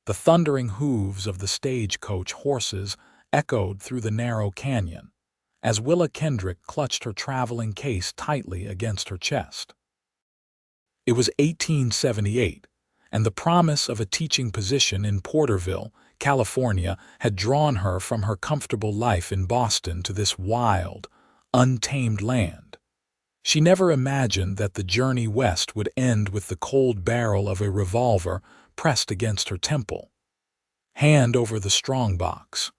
The thundering hooves of the stagecoach horses echoed through the narrow canyon, as Willa Kendrick clutched her traveling case tightly against her chest. It was 1878, and the promise of a teaching position in Porterville, California, had drawn her from her comfortable life in Boston to this wild, untamed land. She never imagined that the journey west would end with the cold barrel of a revolver pressed against her temple. Hand over the strongbox.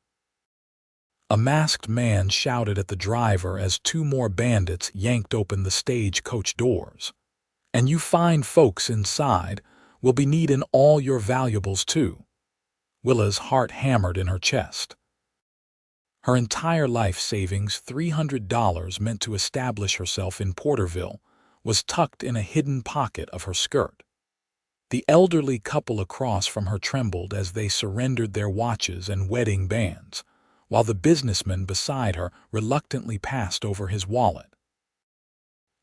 A masked man shouted at the driver as two more bandits yanked open the stagecoach doors. "And you fine folks inside will be needin' all your valuables too." Willa's heart hammered in her chest. Her entire life savings, $300 meant to establish herself in Porterville, was tucked in a hidden pocket of her skirt. The elderly couple across from her trembled as they surrendered their watches and wedding bands, while the businessman beside her reluctantly passed over his wallet.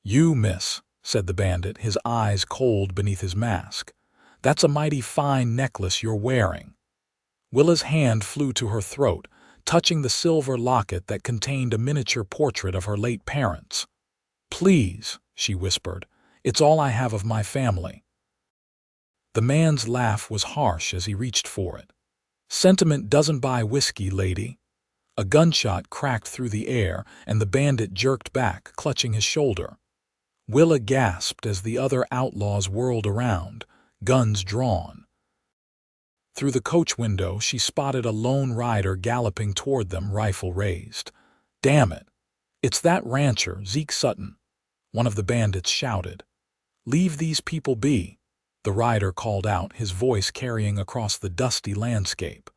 "You, miss," said the bandit, his eyes cold beneath his mask. "That's a mighty fine necklace you're wearing." Willa's hand flew to her throat, touching the silver locket that contained a miniature portrait of her late parents. "Please," she whispered, "it's all I have of my family." The man's laugh was harsh as he reached for it. "Sentiment doesn't buy whiskey, lady." A gunshot cracked through the air, and the bandit jerked back, clutching his shoulder. Willa gasped as the other outlaws whirled around, guns drawn. Through the coach window, she spotted a lone rider galloping toward them, rifle raised. "Damn it! It's that rancher, Zeke Sutton," one of the bandits shouted. "Leave these people be," the rider called out, his voice carrying across the dusty landscape.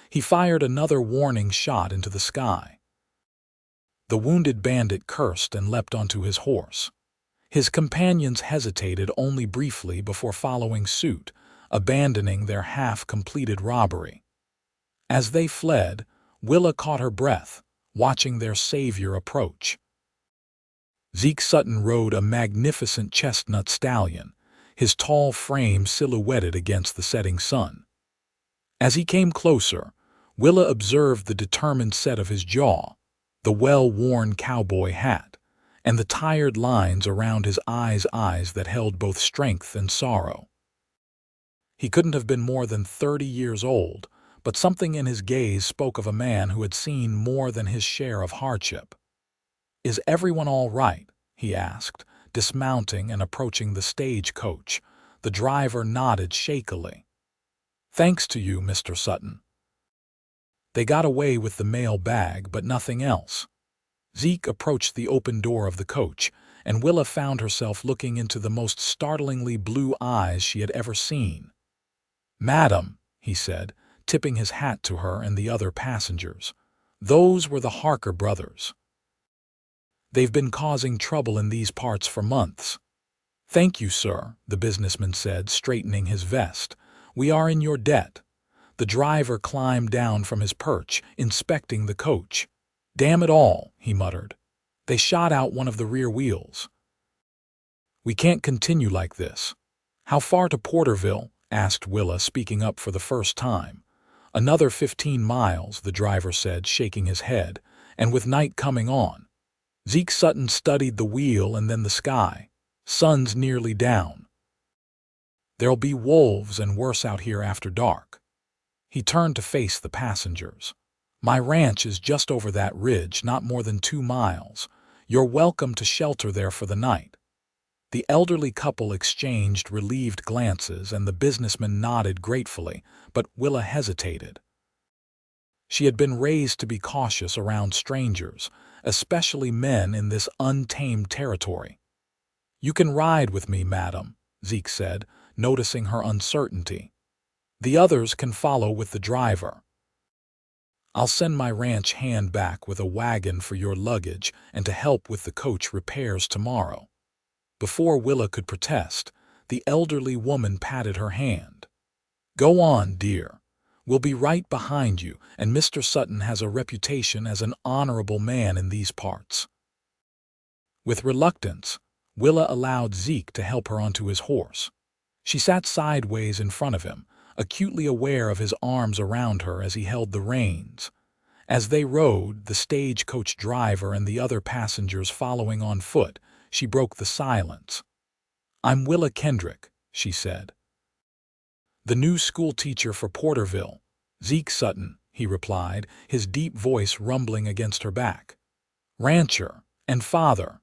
He fired another warning shot into the sky. The wounded bandit cursed and leapt onto his horse. His companions hesitated only briefly before following suit, abandoning their half-completed robbery. As they fled, Willa caught her breath, watching their savior approach. Zeke Sutton rode a magnificent chestnut stallion, his tall frame silhouetted against the setting sun. As he came closer, Willa observed the determined set of his jaw, the well-worn cowboy hat, and the tired lines around his eyes that held both strength and sorrow. He couldn't have been more than 30 years old, but something in his gaze spoke of a man who had seen more than his share of hardship. "Is everyone all right?" he asked, dismounting and approaching the stagecoach. The driver nodded shakily. "Thanks to you, Mr. Sutton." They got away with the mail bag, but nothing else. Zeke approached the open door of the coach, and Willa found herself looking into the most startlingly blue eyes she had ever seen. "Madam," he said, tipping his hat to her and the other passengers. "Those were the Harker brothers. They've been causing trouble in these parts for months." "Thank you, sir," the businessman said, straightening his vest. "We are in your debt." The driver climbed down from his perch, inspecting the coach. "Damn it all," he muttered. "They shot out one of the rear wheels." "We can't continue like this." "How far to Porterville?" asked Willa, speaking up for the first time. "Another 15 miles, the driver said, shaking his head, "and with night coming on." Zeke Sutton studied the wheel and then the sky. "Sun's nearly down. There'll be wolves and worse out here after dark." He turned to face the passengers. "My ranch is just over that ridge, not more than 2 miles. You're welcome to shelter there for the night." The elderly couple exchanged relieved glances, and the businessman nodded gratefully, but Willa hesitated. She had been raised to be cautious around strangers, especially men in this untamed territory. "You can ride with me, madam," Zeke said, noticing her uncertainty. "The others can follow with the driver. I'll send my ranch hand back with a wagon for your luggage and to help with the coach repairs tomorrow." Before Willa could protest, the elderly woman patted her hand. "Go on, dear. We'll be right behind you, and Mr. Sutton has a reputation as an honorable man in these parts." With reluctance, Willa allowed Zeke to help her onto his horse. She sat sideways in front of him, acutely aware of his arms around her as he held the reins. As they rode, the stagecoach driver and the other passengers following on foot, she broke the silence. "I'm Willa Kendrick," she said. "The new schoolteacher for Porterville." "Zeke Sutton," he replied, his deep voice rumbling against her back. "Rancher and father."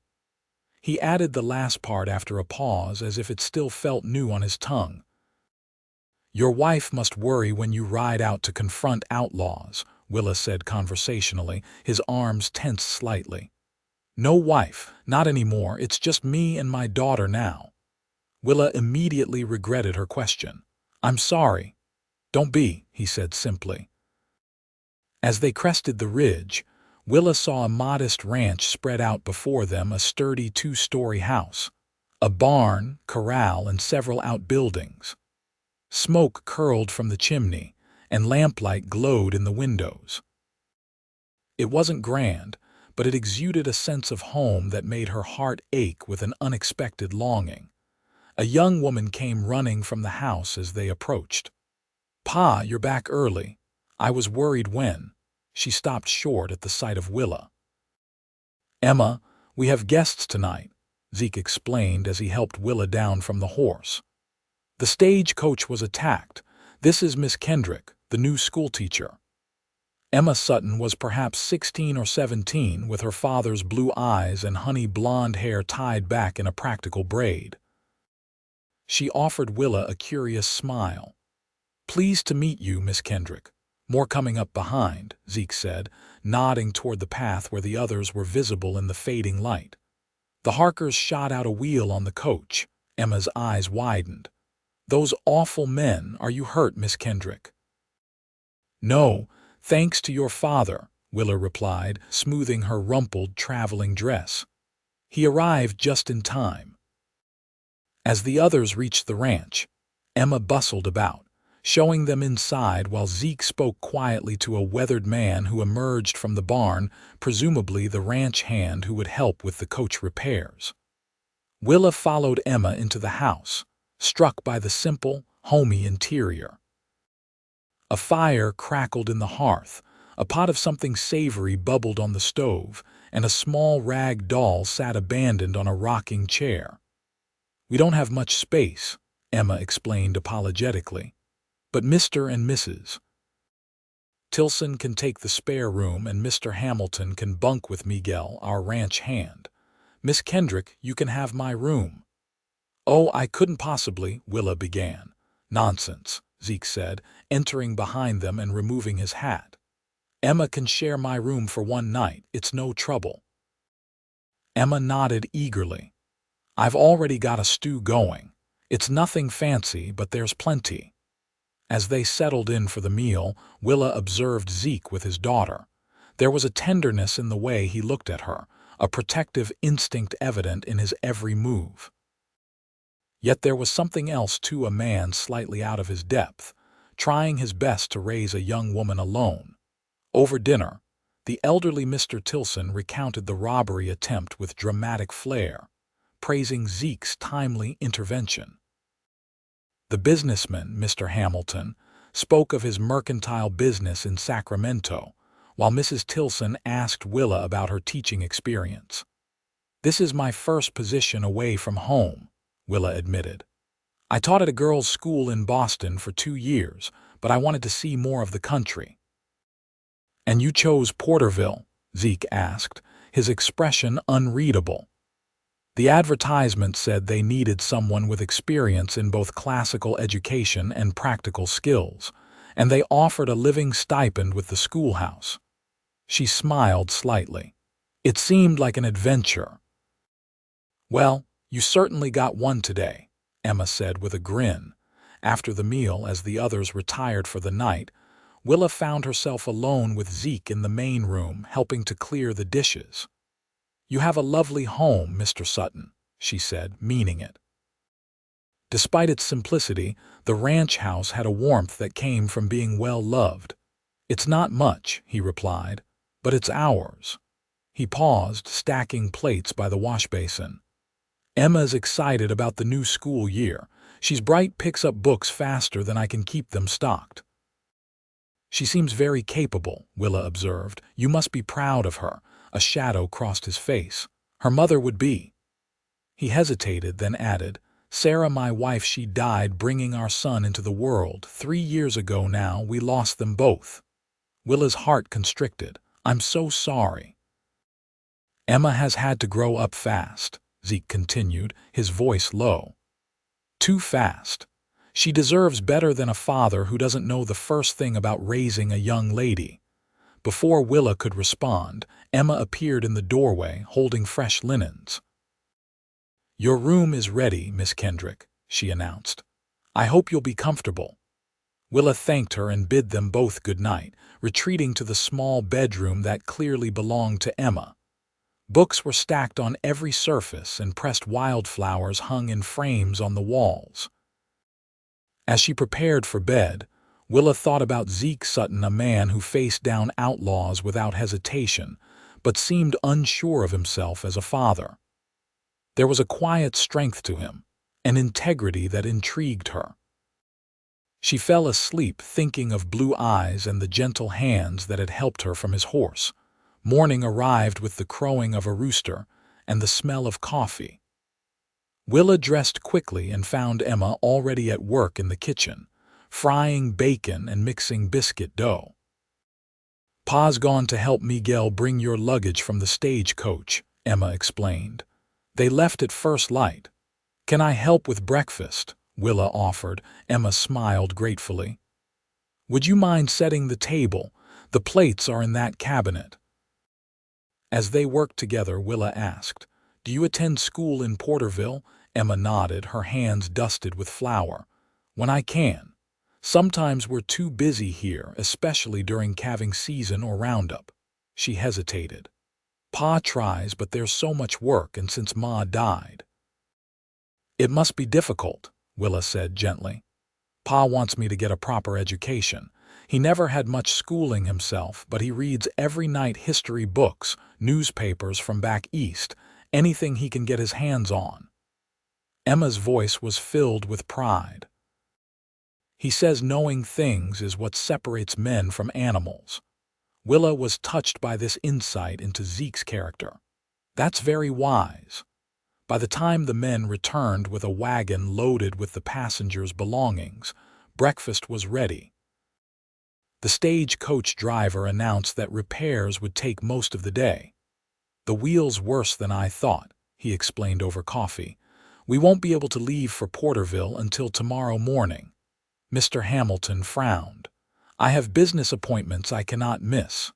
He added the last part after a pause as if it still felt new on his tongue. "Your wife must worry when you ride out to confront outlaws," Willa said conversationally, his arms tense slightly. "No wife, not anymore. It's just me and my daughter now." Willa immediately regretted her question. "I'm sorry." "Don't be," he said simply. As they crested the ridge, Willa saw a modest ranch spread out before them, a sturdy two-story house, a barn, corral, and several outbuildings. Smoke curled from the chimney, and lamplight glowed in the windows. It wasn't grand, but it exuded a sense of home that made her heart ache with an unexpected longing. A young woman came running from the house as they approached. "Pa, you're back early. I was worried when—" She stopped short at the sight of Willa. "Emma, we have guests tonight," Zeke explained as he helped Willa down from the horse. "The stagecoach was attacked. This is Miss Kendrick, the new schoolteacher." Emma Sutton was perhaps 16 or 17, with her father's blue eyes and honey blonde hair tied back in a practical braid. She offered Willa a curious smile. "Pleased to meet you, Miss Kendrick. More coming up behind," Zeke said, nodding toward the path where the others were visible in the fading light. The Harkers shot out a wheel on the coach. Emma's eyes widened. "Those awful men, are you hurt, Miss Kendrick?" "No, thanks to your father," Willa replied, smoothing her rumpled traveling dress. "He arrived just in time." As the others reached the ranch, Emma bustled about, showing them inside while Zeke spoke quietly to a weathered man who emerged from the barn, presumably the ranch hand who would help with the coach repairs. Willa followed Emma into the house, struck by the simple, homey interior. A fire crackled in the hearth, a pot of something savory bubbled on the stove, and a small rag doll sat abandoned on a rocking chair. "We don't have much space," Emma explained apologetically. "But Mr. and Mrs. Tilson can take the spare room, and Mr. Hamilton can bunk with Miguel, our ranch hand. Miss Kendrick, you can have my room." "Oh, I couldn't possibly," Willa began. "Nonsense," Zeke said, entering behind them and removing his hat. "Emma can share my room for one night. It's no trouble." Emma nodded eagerly. "I've already got a stew going. It's nothing fancy, but there's plenty." As they settled in for the meal, Willa observed Zeke with his daughter. There was a tenderness in the way he looked at her, a protective instinct evident in his every move. Yet there was something else too, a man slightly out of his depth, trying his best to raise a young woman alone. Over dinner, the elderly Mr. Tilson recounted the robbery attempt with dramatic flair, praising Zeke's timely intervention. The businessman, Mr. Hamilton, spoke of his mercantile business in Sacramento, while Mrs. Tilson asked Willa about her teaching experience. "This is my first position away from home," Willa admitted. "I taught at a girls' school in Boston for 2 years, but I wanted to see more of the country." "And you chose Porterville?" Zeke asked, his expression unreadable. "The advertisement said they needed someone with experience in both classical education and practical skills, and they offered a living stipend with the schoolhouse." She smiled slightly. "It seemed like an adventure." "Well, you certainly got one today," Emma said with a grin. After the meal, as the others retired for the night, Willa found herself alone with Zeke in the main room, helping to clear the dishes. "You have a lovely home, Mr. Sutton," she said, meaning it. Despite its simplicity, the ranch house had a warmth that came from being well loved. "It's not much," he replied, "but it's ours." He paused, stacking plates by the washbasin. "Emma's excited about the new school year. She's bright, picks up books faster than I can keep them stocked. She seems very capable, Willa observed. You must be proud of her. A shadow crossed his face. Her mother would be. He hesitated, then added, Sarah, my wife, she died bringing our son into the world. 3 years ago now, we lost them both. Willa's heart constricted. I'm so sorry. Emma has had to grow up fast, Zeke continued, his voice low. Too fast. She deserves better than a father who doesn't know the first thing about raising a young lady. Before Willa could respond, Emma appeared in the doorway, holding fresh linens. Your room is ready, Miss Kendrick, she announced. I hope you'll be comfortable. Willa thanked her and bid them both good night, retreating to the small bedroom that clearly belonged to Emma. Books were stacked on every surface and pressed wildflowers hung in frames on the walls. As she prepared for bed, Willa thought about Zeke Sutton, a man who faced down outlaws without hesitation, but seemed unsure of himself as a father. There was a quiet strength to him, an integrity that intrigued her. She fell asleep thinking of Blue Eyes and the gentle hands that had helped her from his horse. Morning arrived with the crowing of a rooster and the smell of coffee. Willa dressed quickly and found Emma already at work in the kitchen, frying bacon and mixing biscuit dough. Pa's gone to help Miguel bring your luggage from the stagecoach, Emma explained. They left at first light. Can I help with breakfast? Willa offered. Emma smiled gratefully. Would you mind setting the table? The plates are in that cabinet. As they worked together, Willa asked, Do you attend school in Porterville? Emma nodded, her hands dusted with flour. When I can. Sometimes we're too busy here, especially during calving season or roundup. She hesitated. Pa tries, but there's so much work, and since Ma died. It must be difficult, Willa said gently. Pa wants me to get a proper education. He never had much schooling himself, but he reads every night history books, newspapers from back east, anything he can get his hands on. Emma's voice was filled with pride. He says knowing things is what separates men from animals. Willa was touched by this insight into Zeke's character. That's very wise. By the time the men returned with a wagon loaded with the passengers' belongings, breakfast was ready. The stagecoach driver announced that repairs would take most of the day. The wheel's worse than I thought, he explained over coffee. We won't be able to leave for Porterville until tomorrow morning. Mr. Hamilton frowned. I have business appointments I cannot miss.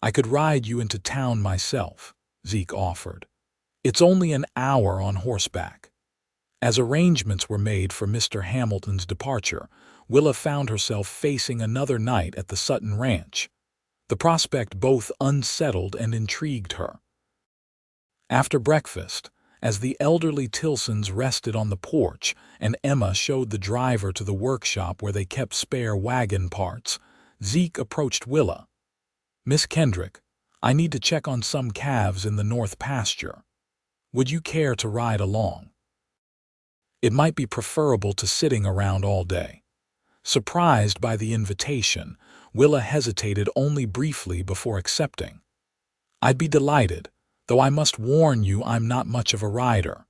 I could ride you into town myself, Zeke offered. It's only an hour on horseback. As arrangements were made for Mr. Hamilton's departure, Willa found herself facing another night at the Sutton Ranch. The prospect both unsettled and intrigued her. After breakfast, as the elderly Tilsons rested on the porch and Emma showed the driver to the workshop where they kept spare wagon parts, Zeke approached Willa. Miss Kendrick, I need to check on some calves in the north pasture. Would you care to ride along? It might be preferable to sitting around all day. Surprised by the invitation, Willa hesitated only briefly before accepting. I'd be delighted, though I must warn you I'm not much of a rider.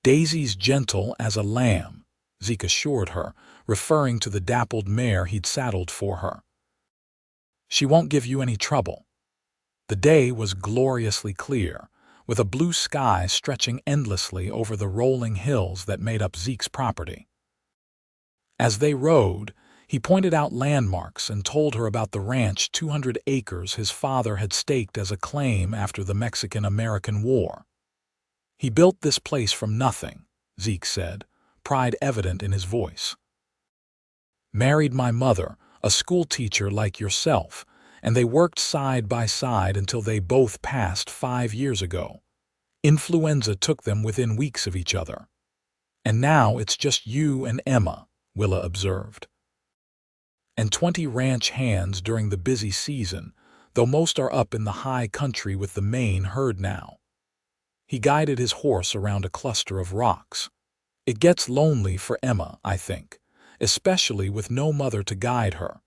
Daisy's gentle as a lamb, Zeke assured her, referring to the dappled mare he'd saddled for her. She won't give you any trouble. The day was gloriously clear, with a blue sky stretching endlessly over the rolling hills that made up Zeke's property. As they rode, he pointed out landmarks and told her about the ranch 200 acres his father had staked as a claim after the Mexican-American War. He built this place from nothing, Zeke said, pride evident in his voice. Married my mother, a schoolteacher like yourself, and they worked side by side until they both passed 5 years ago. Influenza took them within weeks of each other. And now it's just you and Emma, Willa observed. And 20 ranch hands during the busy season, though most are up in the high country with the main herd now. He guided his horse around a cluster of rocks. It gets lonely for Emma, I think, especially with no mother to guide her.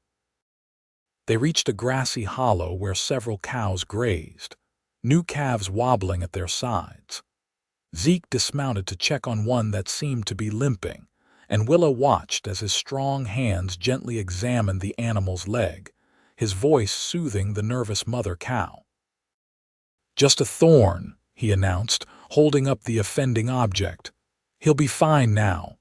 They reached a grassy hollow where several cows grazed, new calves wobbling at their sides. Zeke dismounted to check on one that seemed to be limping, and Willa watched as his strong hands gently examined the animal's leg, his voice soothing the nervous mother cow. "Just a thorn," he announced, holding up the offending object. "He'll be fine now."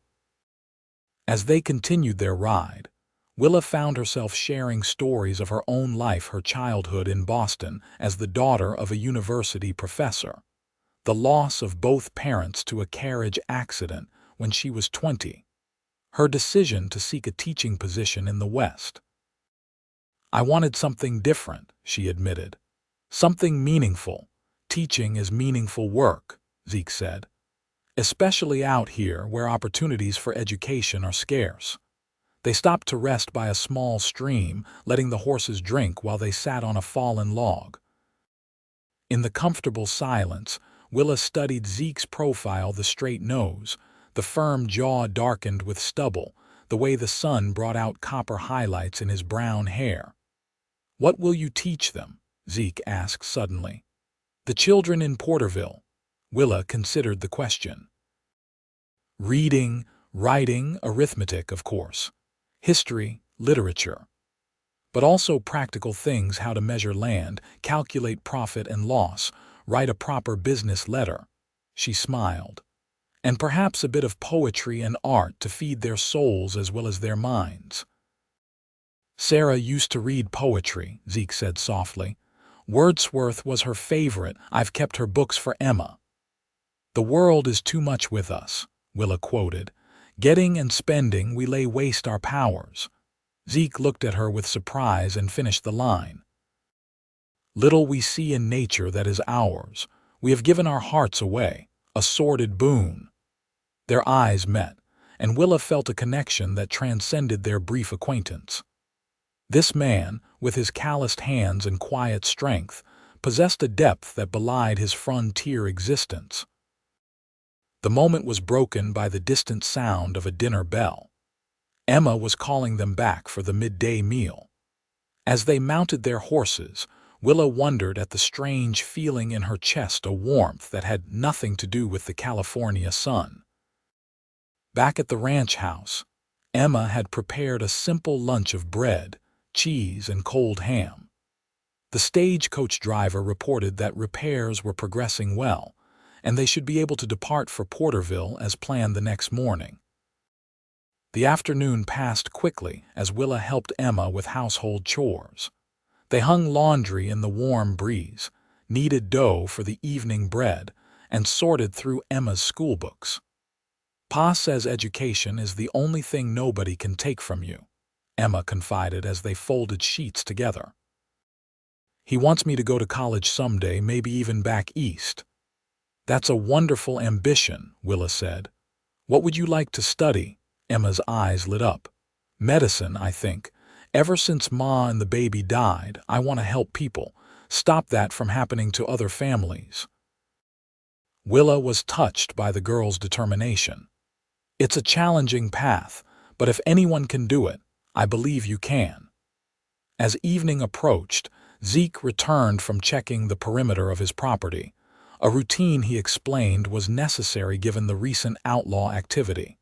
As they continued their ride, Willa found herself sharing stories of her own life, her childhood in Boston as the daughter of a university professor, the loss of both parents to a carriage accident when she was 20, her decision to seek a teaching position in the West. "I wanted something different," she admitted. "Something meaningful. Teaching is meaningful work," Zeke said, "especially out here where opportunities for education are scarce." They stopped to rest by a small stream, letting the horses drink while they sat on a fallen log. In the comfortable silence, Willa studied Zeke's profile, the straight nose, the firm jaw darkened with stubble, the way the sun brought out copper highlights in his brown hair. "What will you teach them?" Zeke asked suddenly. "The children in Porterville." Willa considered the question. "Reading, writing, arithmetic, of course. History, literature. But also practical things: how to measure land, calculate profit and loss, write a proper business letter." She smiled. "And perhaps a bit of poetry and art to feed their souls as well as their minds." "Sarah used to read poetry," Zeke said softly. "Wordsworth was her favorite. I've kept her books for Emma." "The world is too much with us," Willa quoted. "Getting and spending, we lay waste our powers." Zeke looked at her with surprise and finished the line. "Little we see in nature that is ours. We have given our hearts away, a sordid boon." Their eyes met, and Willa felt a connection that transcended their brief acquaintance. This man, with his calloused hands and quiet strength, possessed a depth that belied his frontier existence. The moment was broken by the distant sound of a dinner bell. Emma was calling them back for the midday meal. As they mounted their horses, Willa wondered at the strange feeling in her chest, a warmth that had nothing to do with the California sun. Back at the ranch house, Emma had prepared a simple lunch of bread, cheese, and cold ham. The stagecoach driver reported that repairs were progressing well, and they should be able to depart for Porterville as planned the next morning. The afternoon passed quickly as Willa helped Emma with household chores. They hung laundry in the warm breeze, kneaded dough for the evening bread, and sorted through Emma's schoolbooks. "Pa says education is the only thing nobody can take from you," Emma confided as they folded sheets together. "He wants me to go to college someday, maybe even back east." "That's a wonderful ambition," Willa said. "What would you like to study?" Emma's eyes lit up. "Medicine, I think. Ever since Ma and the baby died, I want to help people, stop that from happening to other families." Willa was touched by the girl's determination. "It's a challenging path, but if anyone can do it, I believe you can." As evening approached, Zeke returned from checking the perimeter of his property, a routine he explained was necessary given the recent outlaw activity.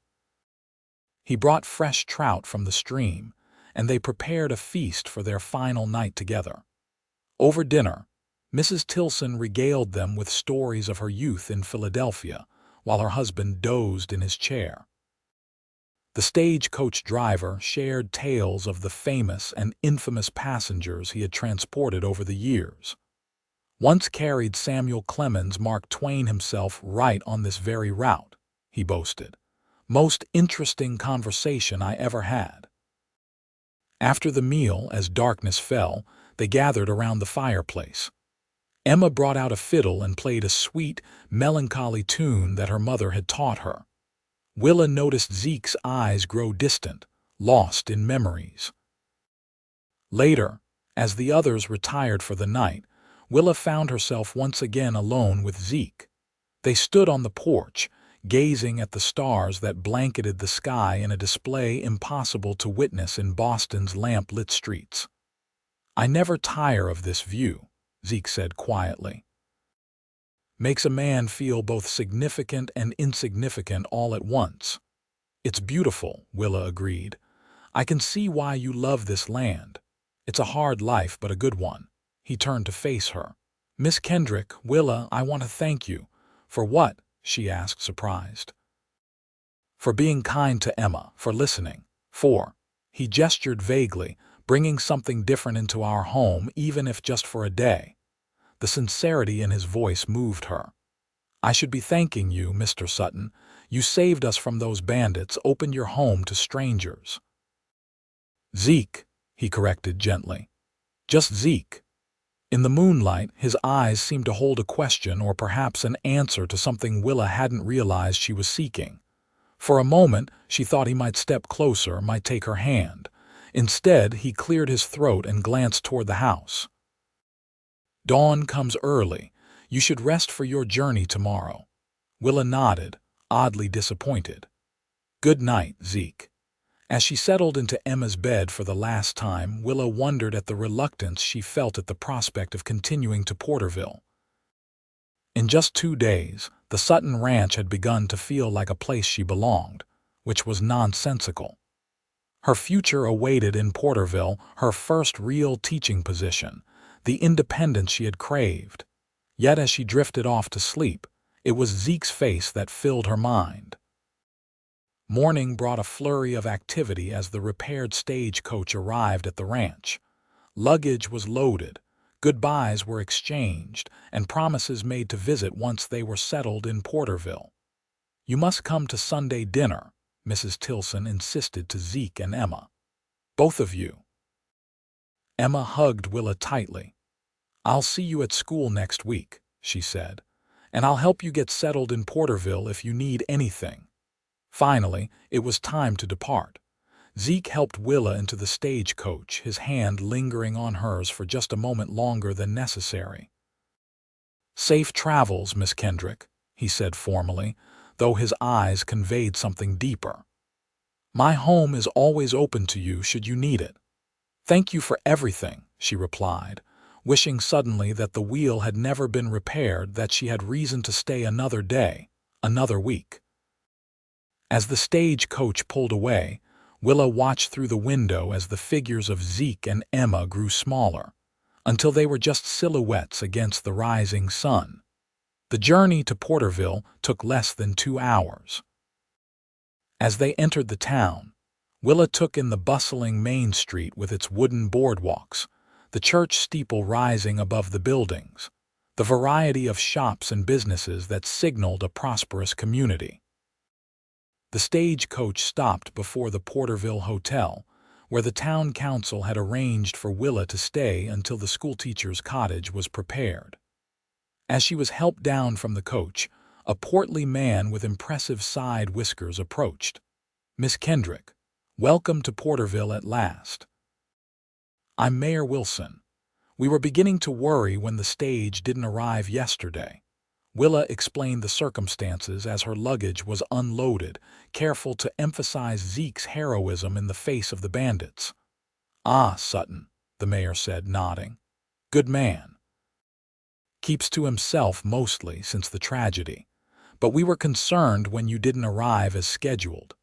He brought fresh trout from the stream, and they prepared a feast for their final night together. Over dinner, Mrs. Tilson regaled them with stories of her youth in Philadelphia, while her husband dozed in his chair. The stagecoach driver shared tales of the famous and infamous passengers he had transported over the years. "Once carried Samuel Clemens, Mark Twain himself, right on this very route," he boasted. "Most interesting conversation I ever had." After the meal, as darkness fell, they gathered around the fireplace. Emma brought out a fiddle and played a sweet, melancholy tune that her mother had taught her. Willa noticed Zeke's eyes grow distant, lost in memories. Later, as the others retired for the night, Willa found herself once again alone with Zeke. They stood on the porch, gazing at the stars that blanketed the sky in a display impossible to witness in Boston's lamp-lit streets. "I never tire of this view," Zeke said quietly. "Makes a man feel both significant and insignificant all at once." "It's beautiful," Willa agreed. "I can see why you love this land. It's a hard life, but a good one." He turned to face her. "Miss Kendrick, Willa, I want to thank you." "For what?" she asked, surprised. "For being kind to Emma, for listening, for—" He gestured vaguely, "bringing something different into our home, even if just for a day." The sincerity in his voice moved her. "I should be thanking you, Mr. Sutton. You saved us from those bandits, opened your home to strangers." "Zeke," he corrected gently. "Just Zeke." In the moonlight, his eyes seemed to hold a question or perhaps an answer to something Willa hadn't realized she was seeking. For a moment, she thought he might step closer, might take her hand. Instead, he cleared his throat and glanced toward the house. "Dawn comes early. You should rest for your journey tomorrow." Willa nodded, oddly disappointed. "Good night, Zeke." As she settled into Emma's bed for the last time, Willa wondered at the reluctance she felt at the prospect of continuing to Porterville. In just 2 days, the Sutton Ranch had begun to feel like a place she belonged, which was nonsensical. Her future awaited in Porterville, her first real teaching position, the independence she had craved. Yet as she drifted off to sleep, it was Zeke's face that filled her mind. Morning brought a flurry of activity as the repaired stagecoach arrived at the ranch. Luggage was loaded, goodbyes were exchanged, and promises made to visit once they were settled in Porterville. "You must come to Sunday dinner," Mrs. Tilson insisted to Zeke and Emma. "Both of you." Emma hugged Willa tightly. "I'll see you at school next week," she said, "and I'll help you get settled in Porterville if you need anything." Finally, it was time to depart. Zeke helped Willa into the stagecoach, his hand lingering on hers for just a moment longer than necessary. "Safe travels, Miss Kendrick," he said formally, though his eyes conveyed something deeper. "My home is always open to you should you need it." "Thank you for everything," she replied, wishing suddenly that the wheel had never been repaired, that she had reason to stay another day, another week. As the stagecoach pulled away, Willa watched through the window as the figures of Zeke and Emma grew smaller, until they were just silhouettes against the rising sun. The journey to Porterville took less than 2 hours. As they entered the town, Willa took in the bustling Main Street with its wooden boardwalks, the church steeple rising above the buildings, the variety of shops and businesses that signaled a prosperous community. The stagecoach stopped before the Porterville Hotel, where the town council had arranged for Willa to stay until the schoolteacher's cottage was prepared. As she was helped down from the coach, a portly man with impressive side whiskers approached. "Miss Kendrick, welcome to Porterville at last." "I'm Mayor Wilson. We were beginning to worry when the stage didn't arrive yesterday." Willa explained the circumstances as her luggage was unloaded, careful to emphasize Zeke's heroism in the face of the bandits. "Ah, Sutton," the mayor said, nodding. "Good man. Keeps to himself mostly since the tragedy. But we were concerned when you didn't arrive as scheduled.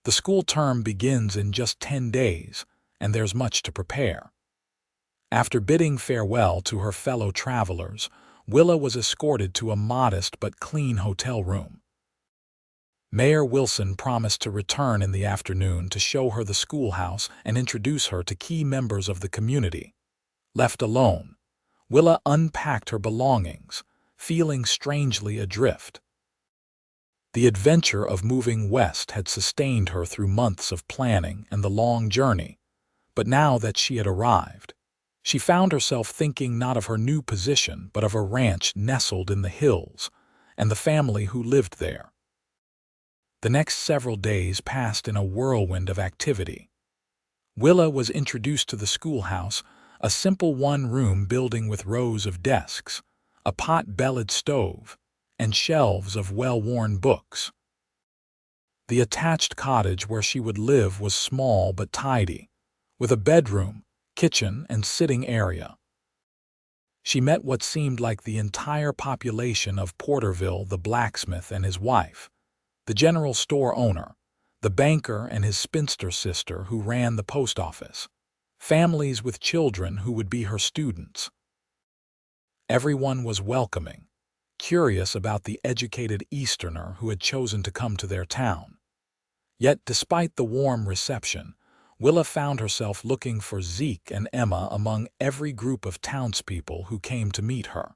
The school term begins in just 10 days, and there's much to prepare." After bidding farewell to her fellow travelers, Willa was escorted to a modest but clean hotel room. Mayor Wilson promised to return in the afternoon to show her the schoolhouse and introduce her to key members of the community. Left alone, Willa unpacked her belongings, feeling strangely adrift. The adventure of moving west had sustained her through months of planning and the long journey, but now that she had arrived, she found herself thinking not of her new position but of a ranch nestled in the hills and the family who lived there. The next several days passed in a whirlwind of activity. Willa was introduced to the schoolhouse, a simple one-room building with rows of desks, a pot-bellied stove, and shelves of well-worn books. The attached cottage where she would live was small but tidy, with a bedroom, kitchen, and sitting area. She met what seemed like the entire population of Porterville, the blacksmith and his wife, the general store owner, the banker and his spinster sister who ran the post office, families with children who would be her students. Everyone was welcoming, curious about the educated Easterner who had chosen to come to their town. Yet, despite the warm reception, Willa found herself looking for Zeke and Emma among every group of townspeople who came to meet her.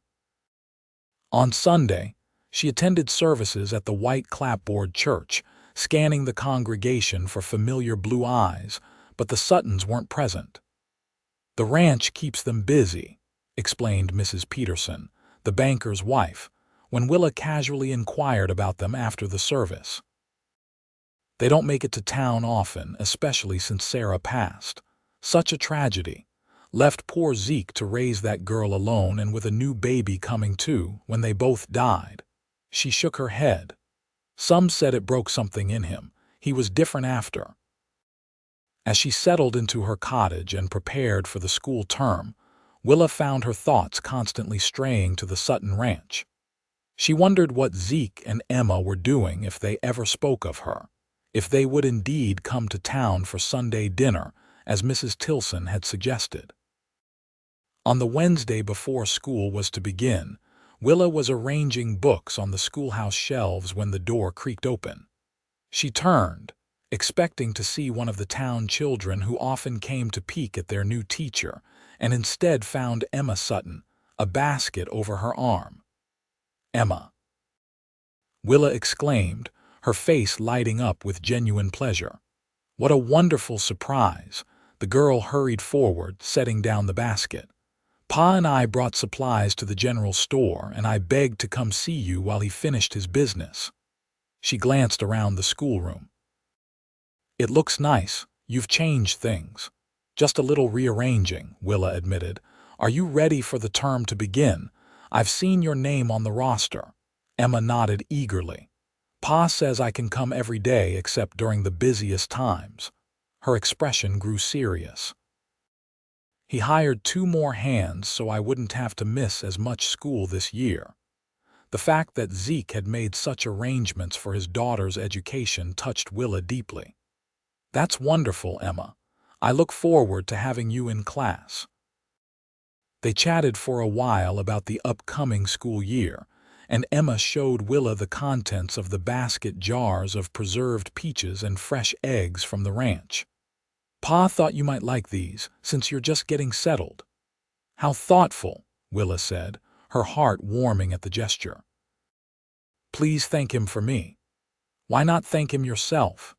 On Sunday, she attended services at the white clapboard church, scanning the congregation for familiar blue eyes, but the Suttons weren't present. "The ranch keeps them busy," explained Mrs. Peterson, the banker's wife, when Willa casually inquired about them after the service. "They don't make it to town often, especially since Sarah passed. Such a tragedy. Left poor Zeke to raise that girl alone and with a new baby coming too when they both died." She shook her head. "Some said it broke something in him. He was different after." As she settled into her cottage and prepared for the school term, Willa found her thoughts constantly straying to the Sutton ranch. She wondered what Zeke and Emma were doing if they ever spoke of her, if they would indeed come to town for Sunday dinner, as Mrs. Tilson had suggested. On the Wednesday before school was to begin, Willa was arranging books on the schoolhouse shelves when the door creaked open. She turned, expecting to see one of the town children who often came to peek at their new teacher, and instead found Emma Sutton, a basket over her arm. "Emma!" Willa exclaimed, her face lighting up with genuine pleasure. "What a wonderful surprise!" The girl hurried forward, setting down the basket. "Pa and I brought supplies to the general store, and I begged to come see you while he finished his business." She glanced around the schoolroom. "It looks nice. You've changed things." "Just a little rearranging," Willa admitted. "Are you ready for the term to begin? I've seen your name on the roster." Emma nodded eagerly. "Pa says I can come every day except during the busiest times." Her expression grew serious. "He hired 2 more hands so I wouldn't have to miss as much school this year." The fact that Zeke had made such arrangements for his daughter's education touched Willa deeply. "That's wonderful, Emma. I look forward to having you in class." They chatted for a while about the upcoming school year, and Emma showed Willa the contents of the basket jars of preserved peaches and fresh eggs from the ranch. "Pa thought you might like these, since you're just getting settled." "How thoughtful," Willa said, her heart warming at the gesture. "Please thank him for me." "Why not thank him yourself?"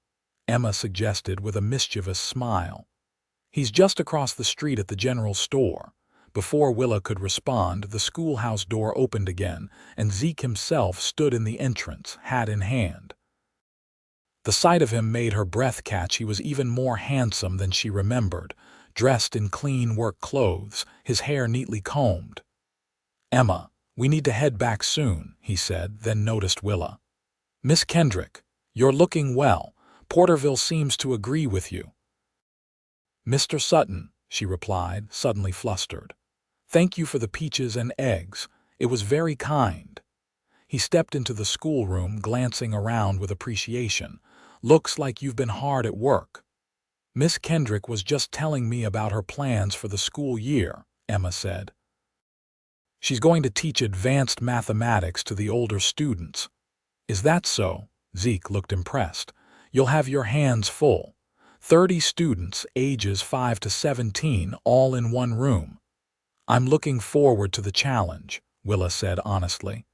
Emma suggested with a mischievous smile. "He's just across the street at the general store." Before Willa could respond, the schoolhouse door opened again, and Zeke himself stood in the entrance, hat in hand. The sight of him made her breath catch. He was even more handsome than she remembered, dressed in clean work clothes, his hair neatly combed. "Emma, we need to head back soon," he said, then noticed Willa. "Miss Kendrick, you're looking well. Porterville seems to agree with you." "Mr. Sutton," she replied, suddenly flustered. "Thank you for the peaches and eggs. It was very kind." He stepped into the schoolroom, glancing around with appreciation. "Looks like you've been hard at work." "Miss Kendrick was just telling me about her plans for the school year," Emma said. "She's going to teach advanced mathematics to the older students." "Is that so?" Zeke looked impressed. "You'll have your hands full. 30 students, ages 5 to 17, all in one room." "I'm looking forward to the challenge," Willa said honestly.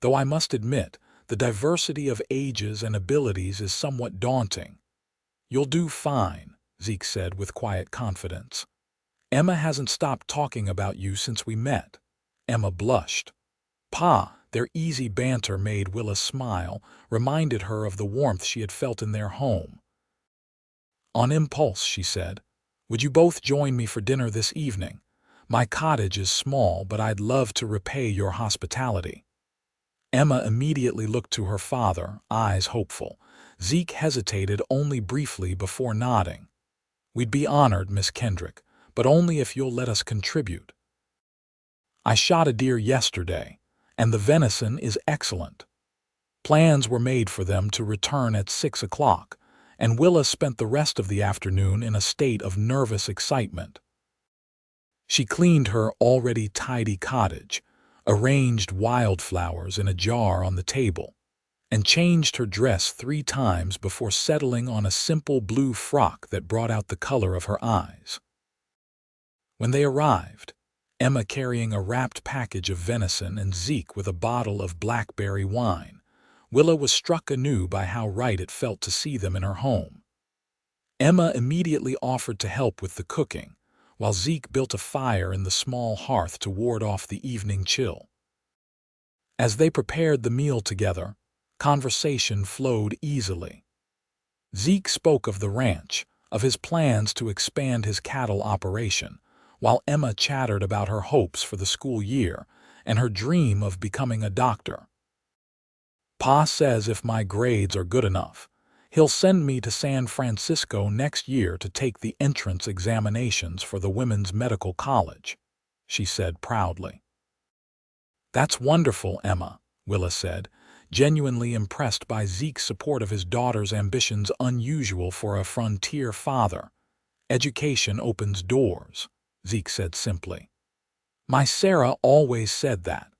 "Though I must admit, the diversity of ages and abilities is somewhat daunting." "You'll do fine," Zeke said with quiet confidence. "Emma hasn't stopped talking about you since we met." Emma blushed. "Pa," their easy banter made Willa smile, reminded her of the warmth she had felt in their home. On impulse, she said, "Would you both join me for dinner this evening? My cottage is small, but I'd love to repay your hospitality." Emma immediately looked to her father, eyes hopeful. Zeke hesitated only briefly before nodding. "We'd be honored, Miss Kendrick, but only if you'll let us contribute. I shot a deer yesterday, and the venison is excellent." Plans were made for them to return at 6 o'clock, and Willa spent the rest of the afternoon in a state of nervous excitement. She cleaned her already tidy cottage, arranged wildflowers in a jar on the table, and changed her dress 3 times before settling on a simple blue frock that brought out the color of her eyes. When they arrived, Emma carrying a wrapped package of venison and Zeke with a bottle of blackberry wine, Willa was struck anew by how right it felt to see them in her home. Emma immediately offered to help with the cooking, while Zeke built a fire in the small hearth to ward off the evening chill. As they prepared the meal together, conversation flowed easily. Zeke spoke of the ranch, of his plans to expand his cattle operation, while Emma chattered about her hopes for the school year and her dream of becoming a doctor. "Pa says if my grades are good enough, he'll send me to San Francisco next year to take the entrance examinations for the Women's Medical College," she said proudly. "That's wonderful, Emma," Willa said, genuinely impressed by Zeke's support of his daughter's ambitions, unusual for a frontier father. "Education opens doors," Zeke said simply. "My Sarah always said that."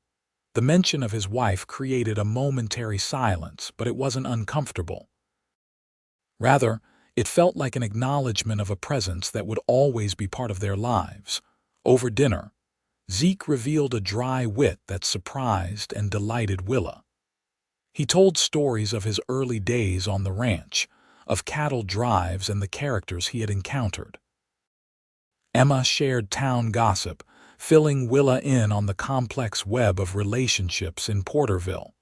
The mention of his wife created a momentary silence, but it wasn't uncomfortable. Rather, it felt like an acknowledgement of a presence that would always be part of their lives. Over dinner, Zeke revealed a dry wit that surprised and delighted Willa. He told stories of his early days on the ranch, of cattle drives and the characters he had encountered. Emma shared town gossip, filling Willa in on the complex web of relationships in Porterville.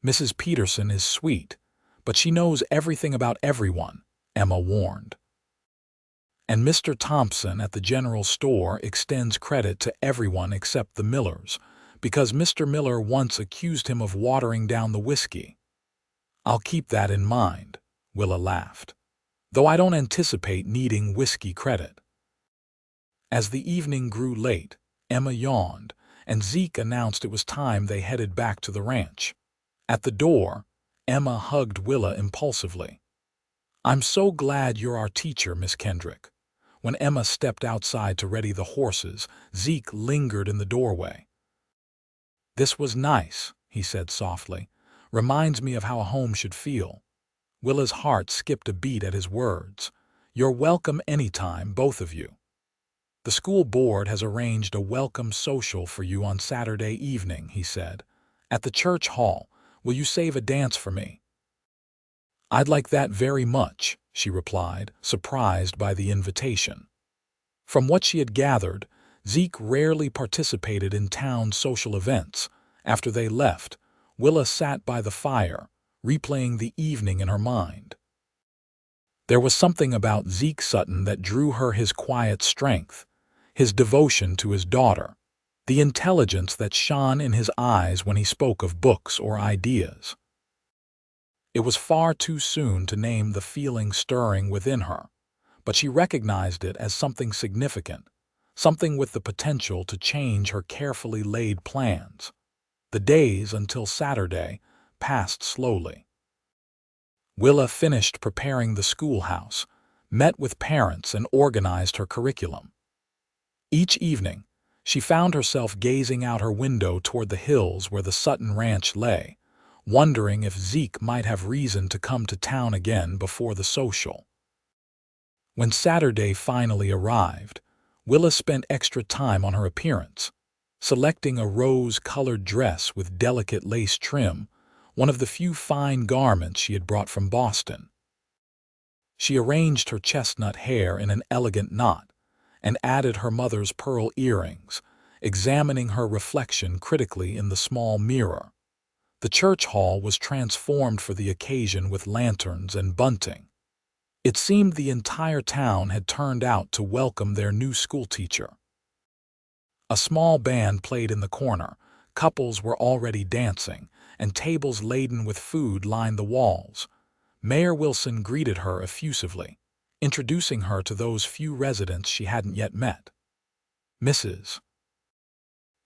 "Mrs. Peterson is sweet, but she knows everything about everyone," Emma warned. "And Mr. Thompson at the general store extends credit to everyone except the Millers, because Mr. Miller once accused him of watering down the whiskey." "I'll keep that in mind," Willa laughed, "though I don't anticipate needing whiskey credit." As the evening grew late, Emma yawned, and Zeke announced it was time they headed back to the ranch. At the door, Emma hugged Willa impulsively. "I'm so glad you're our teacher, Miss Kendrick." When Emma stepped outside to ready the horses, Zeke lingered in the doorway. "This was nice," he said softly. "Reminds me of how a home should feel." Willa's heart skipped a beat at his words. "You're welcome anytime, both of you. The school board has arranged a welcome social for you on Saturday evening," he said. "At the church hall. Will you save a dance for me?" "I'd like that very much," she replied, surprised by the invitation. From what she had gathered, Zeke rarely participated in town social events. After they left, Willa sat by the fire, replaying the evening in her mind. There was something about Zeke Sutton that drew her: his quiet strength, his devotion to his daughter, the intelligence that shone in his eyes when he spoke of books or ideas. It was far too soon to name the feeling stirring within her, but she recognized it as something significant, something with the potential to change her carefully laid plans. The days until Saturday passed slowly. Willa finished preparing the schoolhouse, met with parents, and organized her curriculum. Each evening, she found herself gazing out her window toward the hills where the Sutton Ranch lay, wondering if Zeke might have reason to come to town again before the social. When Saturday finally arrived, Willa spent extra time on her appearance, selecting a rose-colored dress with delicate lace trim, one of the few fine garments she had brought from Boston. She arranged her chestnut hair in an elegant knot and added her mother's pearl earrings, examining her reflection critically in the small mirror. The church hall was transformed for the occasion with lanterns and bunting. It seemed the entire town had turned out to welcome their new schoolteacher. A small band played in the corner, couples were already dancing, and tables laden with food lined the walls. Mayor Wilson greeted her effusively, introducing her to those few residents she hadn't yet met. Mrs.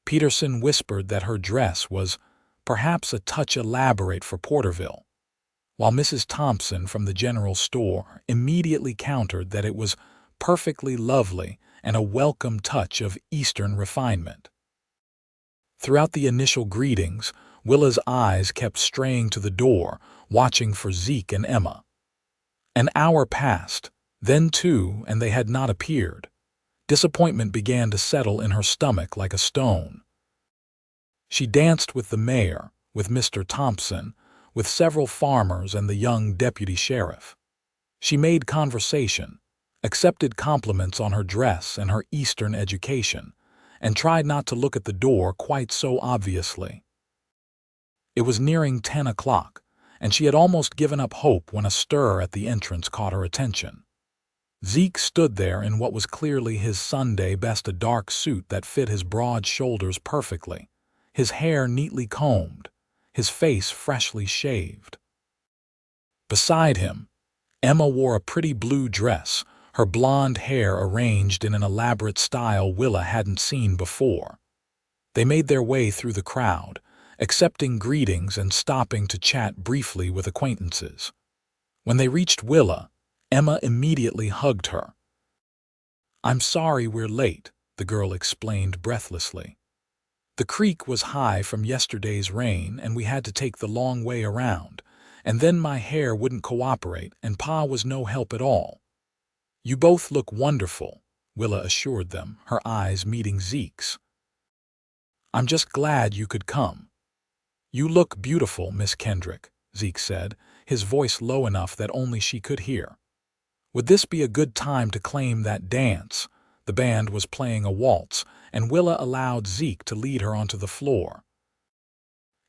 Peterson whispered that her dress was perhaps a touch elaborate for Porterville, while Mrs. Thompson from the general store immediately countered that it was perfectly lovely and a welcome touch of Eastern refinement. Throughout the initial greetings, Willa's eyes kept straying to the door, watching for Zeke and Emma. An hour passed, then two, and they had not appeared. Disappointment began to settle in her stomach like a stone. She danced with the mayor, with Mr. Thompson, with several farmers and the young deputy sheriff. She made conversation, accepted compliments on her dress and her Eastern education, and tried not to look at the door quite so obviously. It was nearing 10 o'clock, and she had almost given up hope when a stir at the entrance caught her attention. Zeke stood there in what was clearly his Sunday best, a dark suit that fit his broad shoulders perfectly, his hair neatly combed, his face freshly shaved. Beside him, Emma wore a pretty blue dress, her blonde hair arranged in an elaborate style Willa hadn't seen before. They made their way through the crowd, accepting greetings and stopping to chat briefly with acquaintances. When they reached Willa, Emma immediately hugged her. "I'm sorry we're late," the girl explained breathlessly. "The creek was high from yesterday's rain and we had to take the long way around, and then my hair wouldn't cooperate and Pa was no help at all." "You both look wonderful," Willa assured them, her eyes meeting Zeke's. "I'm just glad you could come." "You look beautiful, Miss Kendrick," Zeke said, his voice low enough that only she could hear. Would this be a good time to claim that dance? The band was playing a waltz, and Willa allowed Zeke to lead her onto the floor.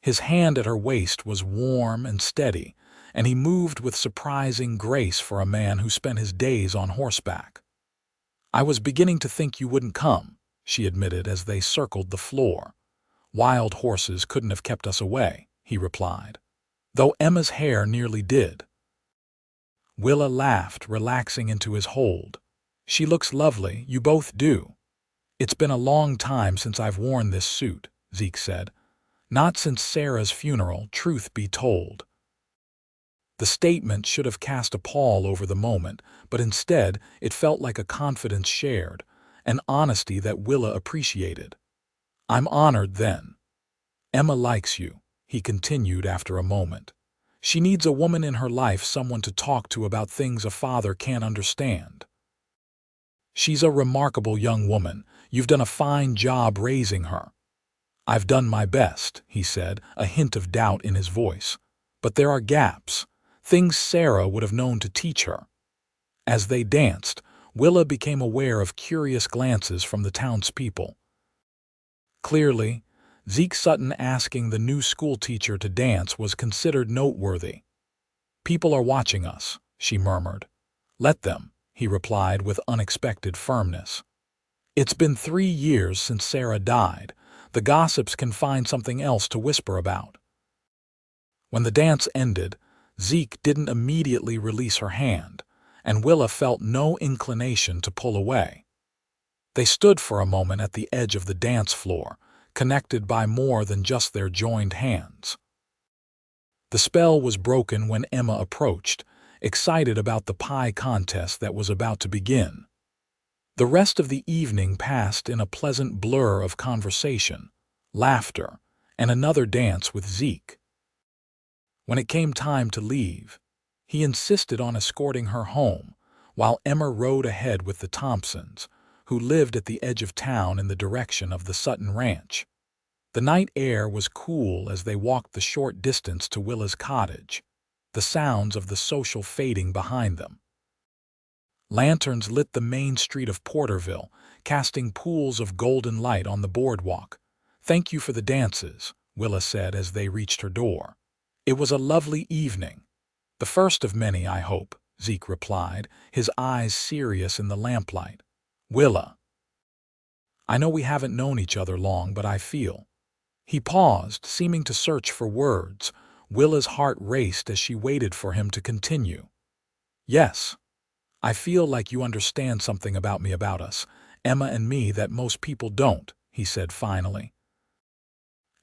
His hand at her waist was warm and steady, and he moved with surprising grace for a man who spent his days on horseback. "I was beginning to think you wouldn't come," she admitted as they circled the floor. "Wild horses couldn't have kept us away," he replied, though Emma's hair nearly did. Willa laughed, relaxing into his hold. "She looks lovely, you both do." "It's been a long time since I've worn this suit," Zeke said. "Not since Sarah's funeral, truth be told." The statement should have cast a pall over the moment, but instead it felt like a confidence shared, an honesty that Willa appreciated. "I'm honored then." "Emma likes you," he continued after a moment. "She needs a woman in her life, someone to talk to about things a father can't understand." "She's a remarkable young woman. You've done a fine job raising her." "I've done my best," he said, a hint of doubt in his voice. "But there are gaps, things Sarah would have known to teach her." As they danced, Willa became aware of curious glances from the townspeople. Clearly, Zeke Sutton asking the new schoolteacher to dance was considered noteworthy. "People are watching us," she murmured. "Let them," he replied with unexpected firmness. "It's been 3 years since Sarah died. The gossips can find something else to whisper about." When the dance ended, Zeke didn't immediately release her hand, and Willa felt no inclination to pull away. They stood for a moment at the edge of the dance floor, connected by more than just their joined hands. The spell was broken when Emma approached, excited about the pie contest that was about to begin. The rest of the evening passed in a pleasant blur of conversation, laughter, and another dance with Zeke. When it came time to leave, he insisted on escorting her home, while Emma rode ahead with the Thompsons, who lived at the edge of town in the direction of the Sutton Ranch. The night air was cool as they walked the short distance to Willa's cottage, the sounds of the social fading behind them. Lanterns lit the main street of Porterville, casting pools of golden light on the boardwalk. "Thank you for the dances," Willa said as they reached her door. "It was a lovely evening." "The first of many, I hope," Zeke replied, his eyes serious in the lamplight. "Willa, I know we haven't known each other long, but I feel He paused, seeming to search for words. Willa's heart raced as she waited for him to continue. "Yes, I feel like you understand something about me, about us, Emma and me, that most people don't," he said finally.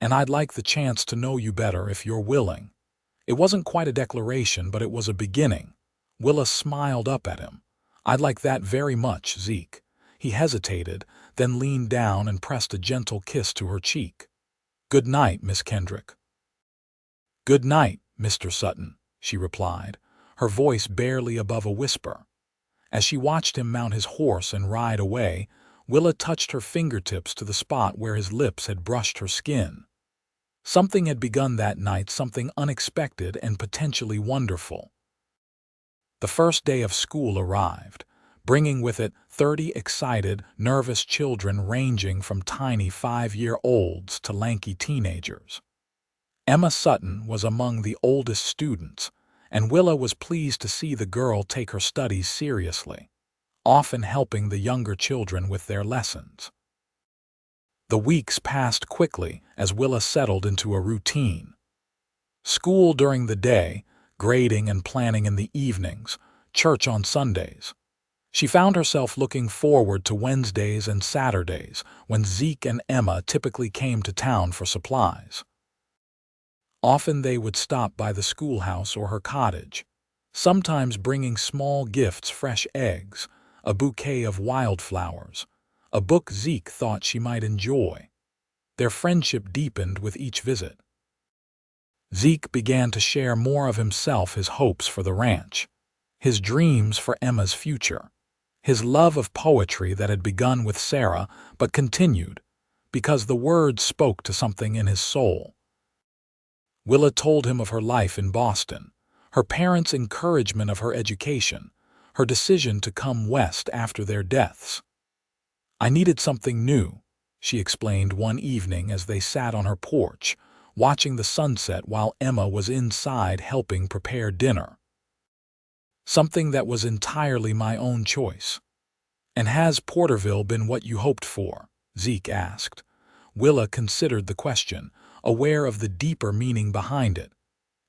"And I'd like the chance to know you better if you're willing." It wasn't quite a declaration, but it was a beginning. Willa smiled up at him. "I'd like that very much, Zeke." He hesitated, then leaned down and pressed a gentle kiss to her cheek. "Good night, Miss Kendrick." "Good night, Mr. Sutton," she replied, her voice barely above a whisper. As she watched him mount his horse and ride away, Willa touched her fingertips to the spot where his lips had brushed her skin. Something had begun that night, something unexpected and potentially wonderful. The first day of school arrived, bringing with it 30 excited, nervous children ranging from tiny 5-year-olds to lanky teenagers. Emma Sutton was among the oldest students, and Willa was pleased to see the girl take her studies seriously, often helping the younger children with their lessons. The weeks passed quickly as Willa settled into a routine. School during the day, grading and planning in the evenings, church on Sundays. She found herself looking forward to Wednesdays and Saturdays when Zeke and Emma typically came to town for supplies. Often they would stop by the schoolhouse or her cottage, sometimes bringing small gifts, fresh eggs, a bouquet of wildflowers, a book Zeke thought she might enjoy. Their friendship deepened with each visit. Zeke began to share more of himself, his hopes for the ranch, his dreams for Emma's future, his love of poetry that had begun with Sarah but continued because the words spoke to something in his soul. Willa told him of her life in Boston, her parents' encouragement of her education, her decision to come west after their deaths. "I needed something new," she explained one evening as they sat on her porch, watching the sunset while Emma was inside helping prepare dinner. "Something that was entirely my own choice." "And has Porterville been what you hoped for?" Zeke asked. Willa considered the question, aware of the deeper meaning behind it.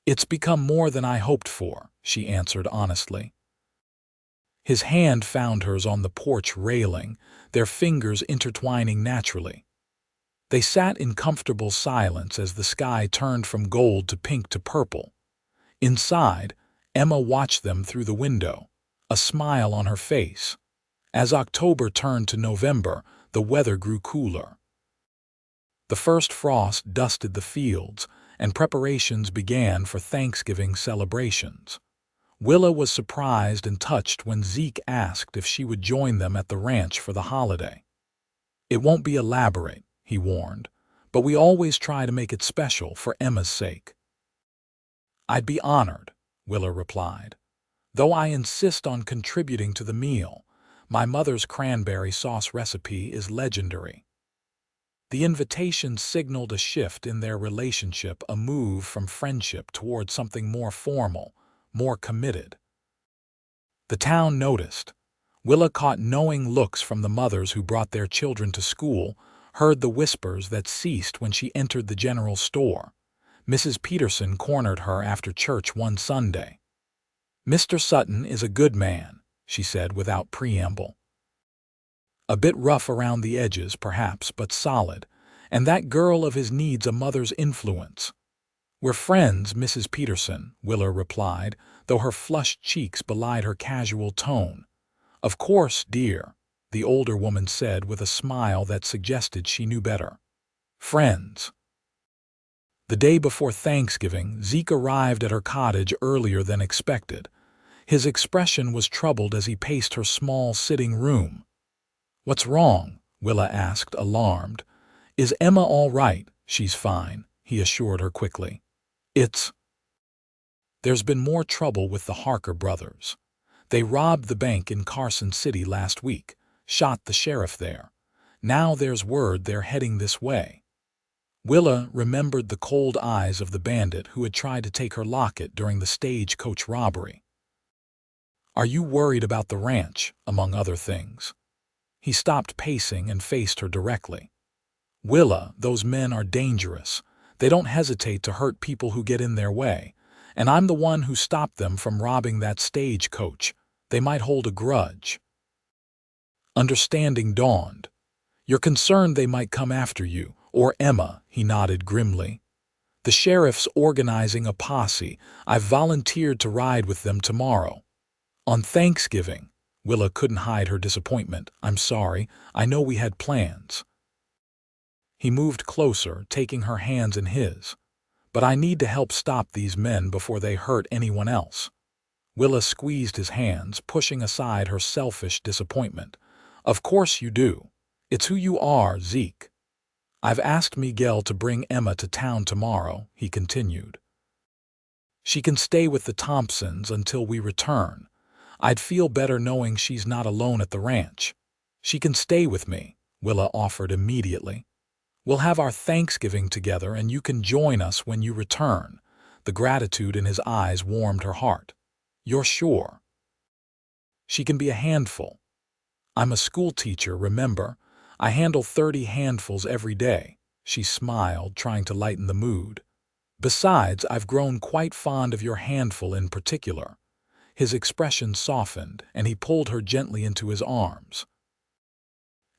"It's become more than I hoped for," she answered honestly. His hand found hers on the porch railing, their fingers intertwining naturally. They sat in comfortable silence as the sky turned from gold to pink to purple. Inside, Emma watched them through the window, a smile on her face. As October turned to November, the weather grew cooler. The first frost dusted the fields, and preparations began for Thanksgiving celebrations. Willa was surprised and touched when Zeke asked if she would join them at the ranch for the holiday. "It won't be elaborate," he warned, "but we always try to make it special for Emma's sake." "I'd be honored," Willa replied, "though I insist on contributing to the meal. My mother's cranberry sauce recipe is legendary." The invitation signaled a shift in their relationship, a move from friendship toward something more formal, more committed. The town noticed. Willa caught knowing looks from the mothers who brought their children to school, heard the whispers that ceased when she entered the general store. Mrs. Peterson cornered her after church one Sunday. "Mr. Sutton is a good man," she said without preamble. "A bit rough around the edges, perhaps, but solid, and that girl of his needs a mother's influence." "We're friends, Mrs. Peterson," Willa replied, though her flushed cheeks belied her casual tone. "Of course, dear," the older woman said with a smile that suggested she knew better. "Friends." The day before Thanksgiving, Zeke arrived at her cottage earlier than expected. His expression was troubled as he paced her small sitting room. "What's wrong?" Willa asked, alarmed. "Is Emma all right?" "She's fine," he assured her quickly. There's been more trouble with the Harker brothers. They robbed the bank in Carson City last week, shot the sheriff there. Now there's word they're heading this way." Willa remembered the cold eyes of the bandit who had tried to take her locket during the Stagecoach Robbery. "Are you worried about the ranch, among other things?" He stopped pacing and faced her directly. Willa, those men are dangerous. They don't hesitate to hurt people who get in their way. And I'm the one who stopped them from robbing that stagecoach. They might hold a grudge. Understanding dawned. You're concerned they might come after you, or Emma, he nodded grimly. The sheriff's organizing a posse. I've volunteered to ride with them tomorrow. On Thanksgiving. Willa couldn't hide her disappointment. I'm sorry, I know we had plans. He moved closer, taking her hands in his. But I need to help stop these men before they hurt anyone else. Willa squeezed his hands, pushing aside her selfish disappointment. Of course you do. It's who you are, Zeke. I've asked Miguel to bring Emma to town tomorrow, he continued. She can stay with the Thompsons until we return. I'd feel better knowing she's not alone at the ranch. She can stay with me, Willa offered immediately. We'll have our Thanksgiving together and you can join us when you return. The gratitude in his eyes warmed her heart. You're sure? She can be a handful. I'm a school teacher, remember? I handle 30 handfuls every day. She smiled, trying to lighten the mood. Besides, I've grown quite fond of your handful in particular. His expression softened, and he pulled her gently into his arms.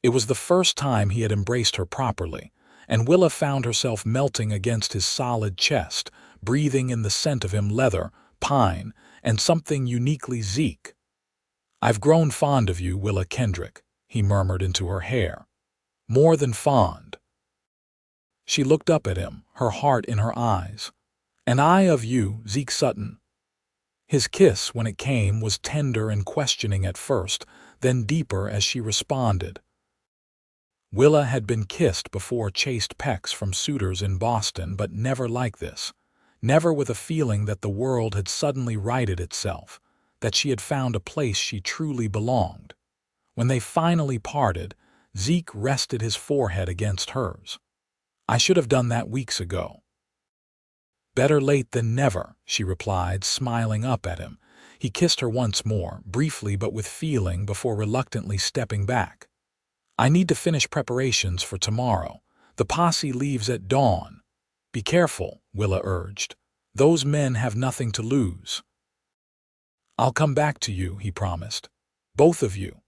It was the first time he had embraced her properly, and Willa found herself melting against his solid chest, breathing in the scent of him leather, pine, and something uniquely Zeke. I've grown fond of you, Willa Kendrick, he murmured into her hair. More than fond. She looked up at him, her heart in her eyes. And I of you, Zeke Sutton. His kiss, when it came, was tender and questioning at first, then deeper as she responded. Willa had been kissed before, chaste pecks from suitors in Boston, but never like this. Never with a feeling that the world had suddenly righted itself, that she had found a place she truly belonged. When they finally parted, Zeke rested his forehead against hers. I should have done that weeks ago. Better late than never, she replied, smiling up at him. He kissed her once more, briefly but with feeling, before reluctantly stepping back. I need to finish preparations for tomorrow. The posse leaves at dawn. Be careful, Willa urged. Those men have nothing to lose. I'll come back to you, he promised. Both of you.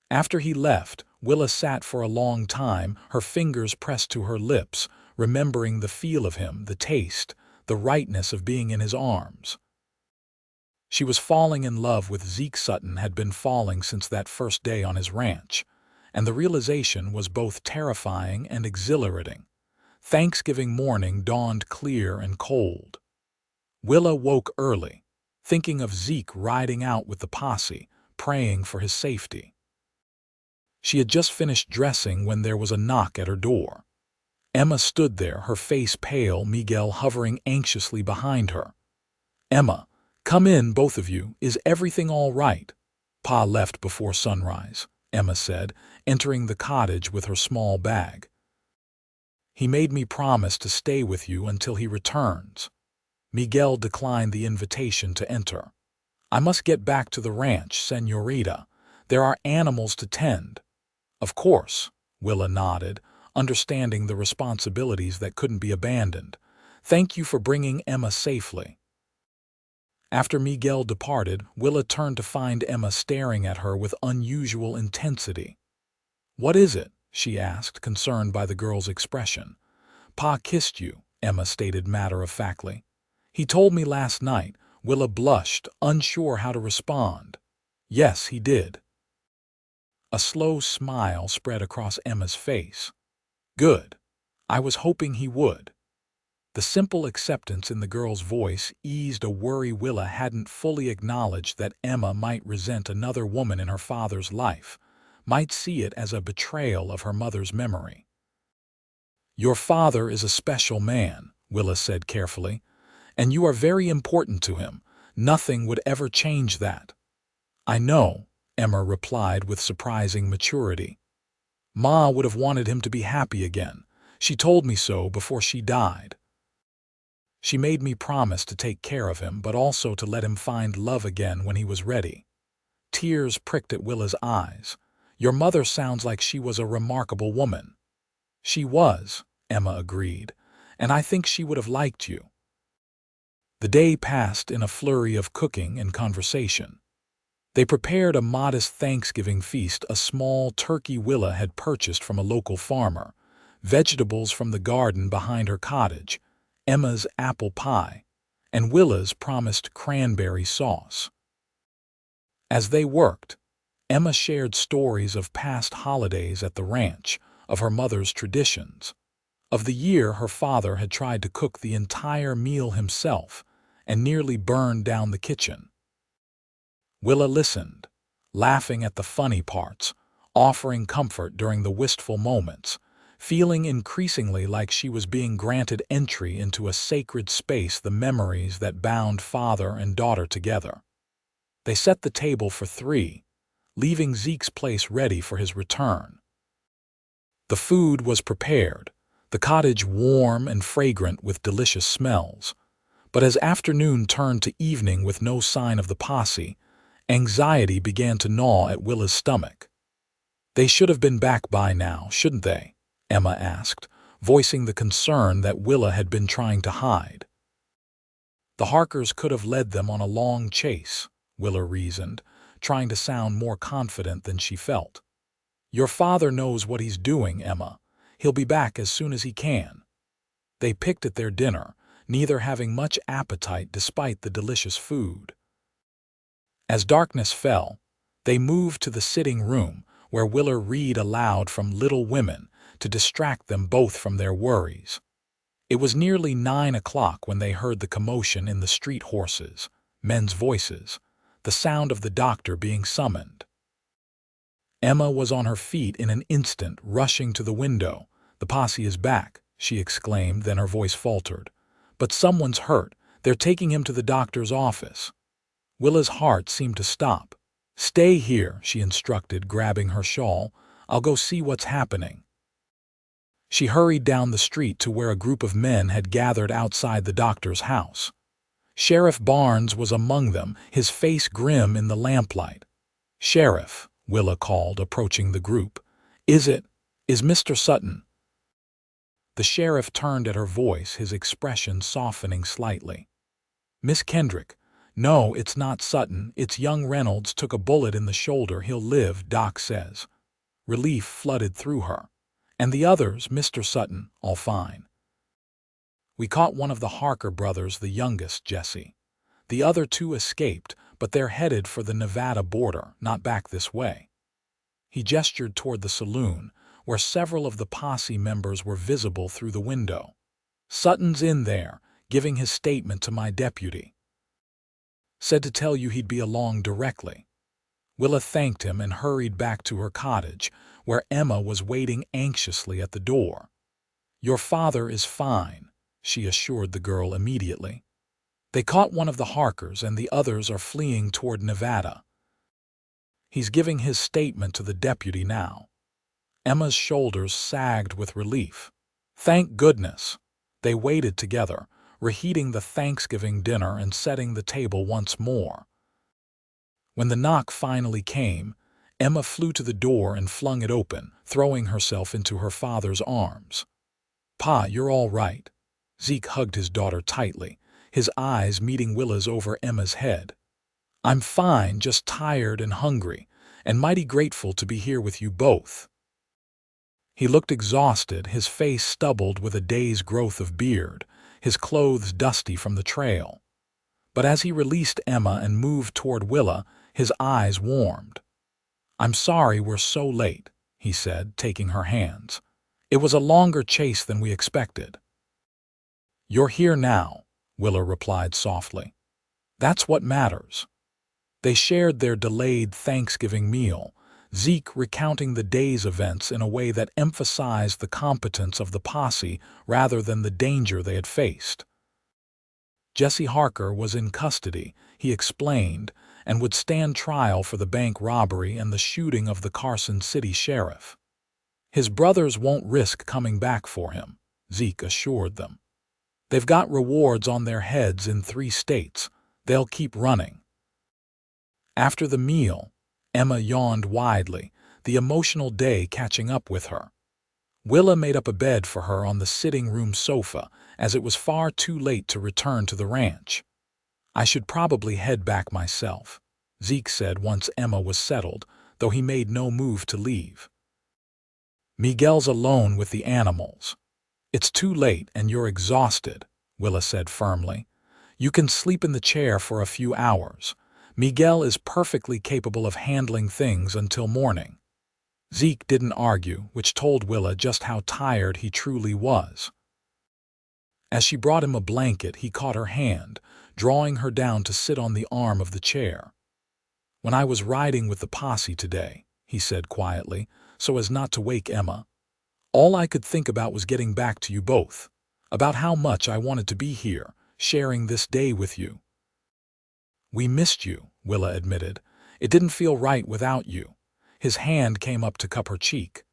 After he left, Willa sat for a long time, her fingers pressed to her lips, remembering the feel of him, the taste, the rightness of being in his arms. She was falling in love with Zeke Sutton, had been falling since that first day on his ranch, and the realization was both terrifying and exhilarating. Thanksgiving morning dawned clear and cold. Willa woke early, thinking of Zeke riding out with the posse, praying for his safety. She had just finished dressing when there was a knock at her door. Emma stood there, her face pale, Miguel hovering anxiously behind her. Emma, come in, both of you. Is everything all right? Pa left before sunrise, Emma said, entering the cottage with her small bag. He made me promise to stay with you until he returns. Miguel declined the invitation to enter. I must get back to the ranch, señorita. There are animals to tend. Of course, Willa nodded, understanding the responsibilities that couldn't be abandoned. Thank you for bringing Emma safely. After Miguel departed, Willa turned to find Emma staring at her with unusual intensity. What is it? She asked, concerned by the girl's expression. Pa kissed you, Emma stated matter-of-factly. He told me last night. Willa blushed, unsure how to respond. Yes, he did. A slow smile spread across Emma's face. Good. I was hoping he would. The simple acceptance in the girl's voice eased a worry Willa hadn't fully acknowledged, that Emma might resent another woman in her father's life, might see it as a betrayal of her mother's memory. Your father is a special man, Willa said carefully, and you are very important to him. Nothing would ever change that. I know, Emma replied with surprising maturity. Ma would have wanted him to be happy again. She told me so before she died. She made me promise to take care of him, but also to let him find love again when he was ready. Tears pricked at Willa's eyes. Your mother sounds like she was a remarkable woman. She was, Emma agreed, and I think she would have liked you. The day passed in a flurry of cooking and conversation. They prepared a modest Thanksgiving feast, a small turkey Willa had purchased from a local farmer, vegetables from the garden behind her cottage, Emma's apple pie, and Willa's promised cranberry sauce. As they worked, Emma shared stories of past holidays at the ranch, of her mother's traditions, of the year her father had tried to cook the entire meal himself and nearly burned down the kitchen. Willa listened, laughing at the funny parts, offering comfort during the wistful moments, feeling increasingly like she was being granted entry into a sacred space, the memories that bound father and daughter together. They set the table for 3, leaving Zeke's place ready for his return. The food was prepared, the cottage warm and fragrant with delicious smells. But as afternoon turned to evening with no sign of the posse, anxiety began to gnaw at Willa's stomach. They should have been back by now, shouldn't they? Emma asked, voicing the concern that Willa had been trying to hide. The Harkers could have led them on a long chase, Willa reasoned, trying to sound more confident than she felt. Your father knows what he's doing, Emma. He'll be back as soon as he can. They picked at their dinner, neither having much appetite despite the delicious food. As darkness fell, they moved to the sitting room where Willa read aloud from Little Women to distract them both from their worries. It was nearly 9 o'clock when they heard the commotion in the street, horses, men's voices, the sound of the doctor being summoned. Emma was on her feet in an instant, rushing to the window. The posse is back, she exclaimed, then her voice faltered. But someone's hurt. They're taking him to the doctor's office. Willa's heart seemed to stop. Stay here, she instructed, grabbing her shawl. I'll go see what's happening. She hurried down the street to where a group of men had gathered outside the doctor's house. Sheriff Barnes was among them, his face grim in the lamplight. Sheriff, Willa called, approaching the group. Is Mr. Sutton? The sheriff turned at her voice, his expression softening slightly. Miss Kendrick, no, it's not Sutton, it's young Reynolds, took a bullet in the shoulder, he'll live, Doc says. Relief flooded through her. And the others, Mr. Sutton, all fine. We caught one of the Harker brothers, the youngest, Jesse. The other 2 escaped, but they're headed for the Nevada border, not back this way. He gestured toward the saloon, where several of the posse members were visible through the window. Sutton's in there, giving his statement to my deputy. Said to tell you he'd be along directly. Willa thanked him and hurried back to her cottage, where Emma was waiting anxiously at the door. Your father is fine, she assured the girl immediately. They caught one of the Harkers and the others are fleeing toward Nevada. He's giving his statement to the deputy now. Emma's shoulders sagged with relief. Thank goodness. They waited together, reheating the Thanksgiving dinner and setting the table once more. When the knock finally came, Emma flew to the door and flung it open, throwing herself into her father's arms. Pa, you're all right. Zeke hugged his daughter tightly, his eyes meeting Willa's over Emma's head. I'm fine, just tired and hungry, and mighty grateful to be here with you both. He looked exhausted, his face stubbled with a day's growth of beard, his clothes dusty from the trail. But as he released Emma and moved toward Willa, his eyes warmed. I'm sorry we're so late, he said, taking her hands. It was a longer chase than we expected. You're here now, Willa replied softly. That's what matters. They shared their delayed Thanksgiving meal, Zeke recounting the day's events in a way that emphasized the competence of the posse rather than the danger they had faced. Jesse Harker was in custody, he explained, and would stand trial for the bank robbery and the shooting of the Carson City sheriff. His brothers won't risk coming back for him, Zeke assured them. They've got rewards on their heads in 3 states. They'll keep running. After the meal, Emma yawned widely, the emotional day catching up with her. Willa made up a bed for her on the sitting room sofa, as it was far too late to return to the ranch. "I should probably head back myself," Zeke said once Emma was settled, though he made no move to leave. "Miguel's alone with the animals. It's too late and you're exhausted," Willa said firmly. "You can sleep in the chair for a few hours. Miguel is perfectly capable of handling things until morning." Zeke didn't argue, which told Willa just how tired he truly was. As she brought him a blanket, he caught her hand, drawing her down to sit on the arm of the chair. "When I was riding with the posse today," he said quietly, so as not to wake Emma, "all I could think about was getting back to you both, about how much I wanted to be here, sharing this day with you." "We missed you," Willa admitted. "It didn't feel right without you." His hand came up to cup her cheek.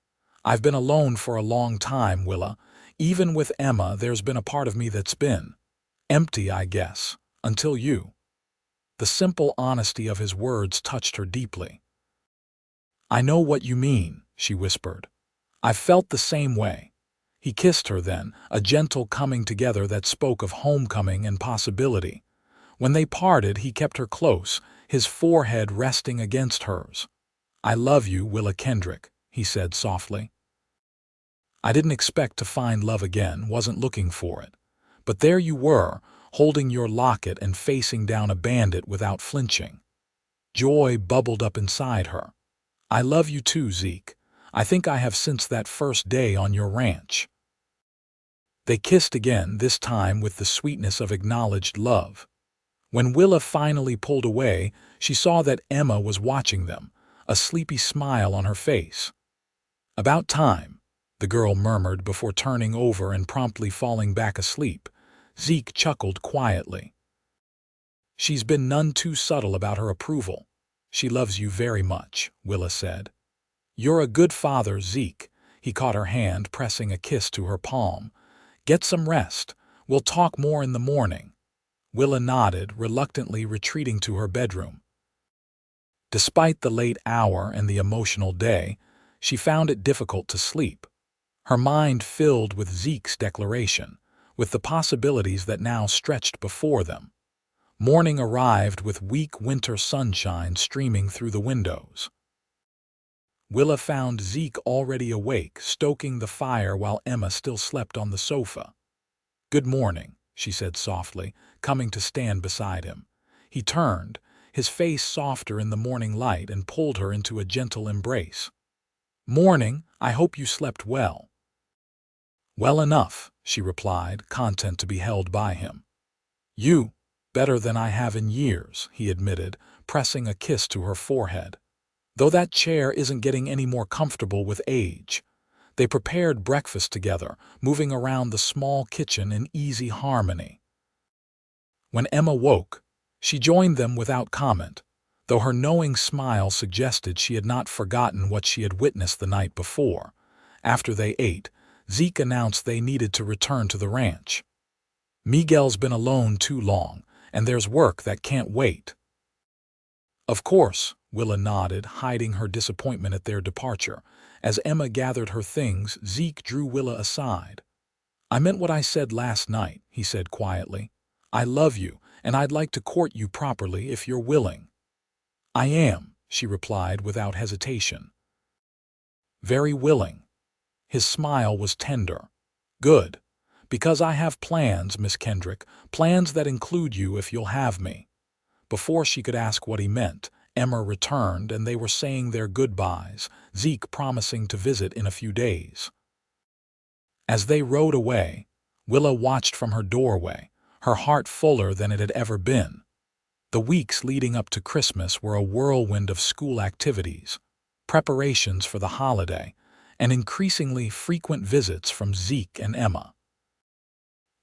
"I've been alone for a long time, Willa. Even with Emma, there's been a part of me that's been empty, I guess, until you." The simple honesty of his words touched her deeply. "I know what you mean," she whispered. "I've felt the same way." He kissed her then, a gentle coming together that spoke of homecoming and possibility. When they parted, he kept her close, his forehead resting against hers. "I love you, Willa Kendrick," he said softly. "I didn't expect to find love again, wasn't looking for it. But there you were, holding your locket and facing down a bandit without flinching." Joy bubbled up inside her. "I love you too, Zeke. I think I have since that first day on your ranch." They kissed again, this time with the sweetness of acknowledged love. When Willa finally pulled away, she saw that Emma was watching them, a sleepy smile on her face. "About time," the girl murmured before turning over and promptly falling back asleep. Zeke chuckled quietly. "She's been none too subtle about her approval. She loves you very much," Willa said. "You're a good father, Zeke." He caught her hand, pressing a kiss to her palm. "Get some rest. We'll talk more in the morning." Willa nodded, reluctantly retreating to her bedroom. Despite the late hour and the emotional day, she found it difficult to sleep. Her mind filled with Zeke's declaration, with the possibilities that now stretched before them. Morning arrived with weak winter sunshine streaming through the windows. Willa found Zeke already awake, stoking the fire while Emma still slept on the sofa. "Good morning," she said softly, coming to stand beside him. He turned, his face softer in the morning light, and pulled her into a gentle embrace. "Morning, I hope you slept well." "Well enough," she replied, content to be held by him. "You, better than I have in years," he admitted, pressing a kiss to her forehead. "Though that chair isn't getting any more comfortable with age." They prepared breakfast together, moving around the small kitchen in easy harmony. When Emma woke, she joined them without comment, though her knowing smile suggested she had not forgotten what she had witnessed the night before. After they ate, Zeke announced they needed to return to the ranch. "Miguel's been alone too long, and there's work that can't wait." "Of course," Willa nodded, hiding her disappointment at their departure. As Emma gathered her things, Zeke drew Willa aside. "I meant what I said last night," he said quietly. "I love you, and I'd like to court you properly if you're willing." "I am," she replied without hesitation. "Very willing." His smile was tender. "Good. Because I have plans, Miss Kendrick, plans that include you if you'll have me." Before she could ask what he meant, Emma returned and they were saying their goodbyes, Zeke promising to visit in a few days. As they rode away, Willa watched from her doorway, her heart fuller than it had ever been. The weeks leading up to Christmas were a whirlwind of school activities, preparations for the holiday, and increasingly frequent visits from Zeke and Emma.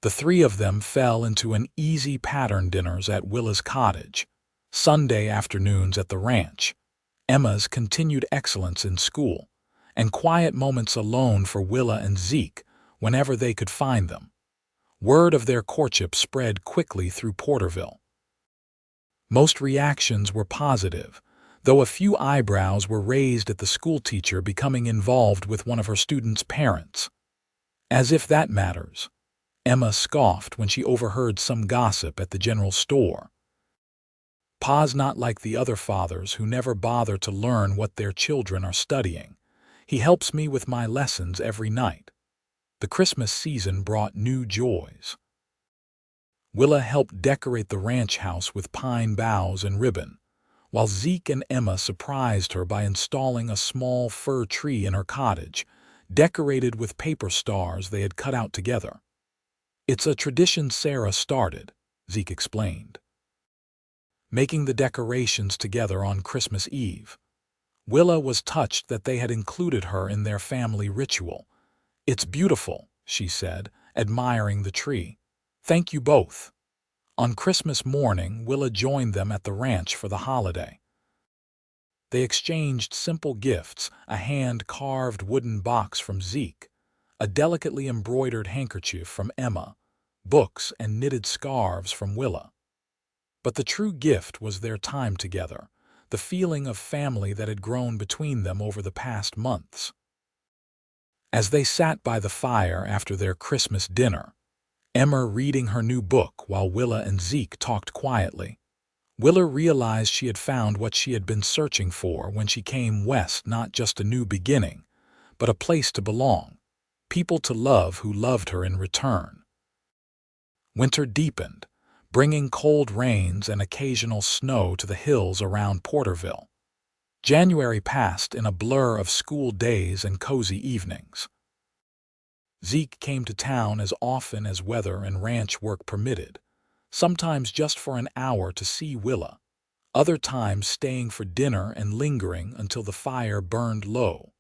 The three of them fell into an easy pattern: dinners at Willa's cottage, Sunday afternoons at the ranch, Emma's continued excellence in school, and quiet moments alone for Willa and Zeke whenever they could find them. Word of their courtship spread quickly through Porterville. Most reactions were positive, though a few eyebrows were raised at the schoolteacher becoming involved with one of her students' parents. As if that matters, Emma scoffed when she overheard some gossip at the general store. Pa's not like the other fathers who never bother to learn what their children are studying. He helps me with my lessons every night. The Christmas season brought new joys. Willa helped decorate the ranch house with pine boughs and ribbon, while Zeke and Emma surprised her by installing a small fir tree in her cottage, decorated with paper stars they had cut out together. "It's a tradition Sarah started," Zeke explained, making the decorations together on Christmas Eve. Willa was touched that they had included her in their family ritual. "It's beautiful," she said, admiring the tree. "Thank you both." On Christmas morning, Willa joined them at the ranch for the holiday. They exchanged simple gifts, a hand-carved wooden box from Zeke, a delicately embroidered handkerchief from Emma, books and knitted scarves from Willa. But the true gift was their time together, the feeling of family that had grown between them over the past months. As they sat by the fire after their Christmas dinner, Emma reading her new book while Willa and Zeke talked quietly, Willa realized she had found what she had been searching for when she came west, not just a new beginning, but a place to belong, people to love who loved her in return. Winter deepened, bringing cold rains and occasional snow to the hills around Porterville. January passed in a blur of school days and cozy evenings. Zeke came to town as often as weather and ranch work permitted, sometimes just for an hour to see Willa, other times staying for dinner and lingering until the fire burned low.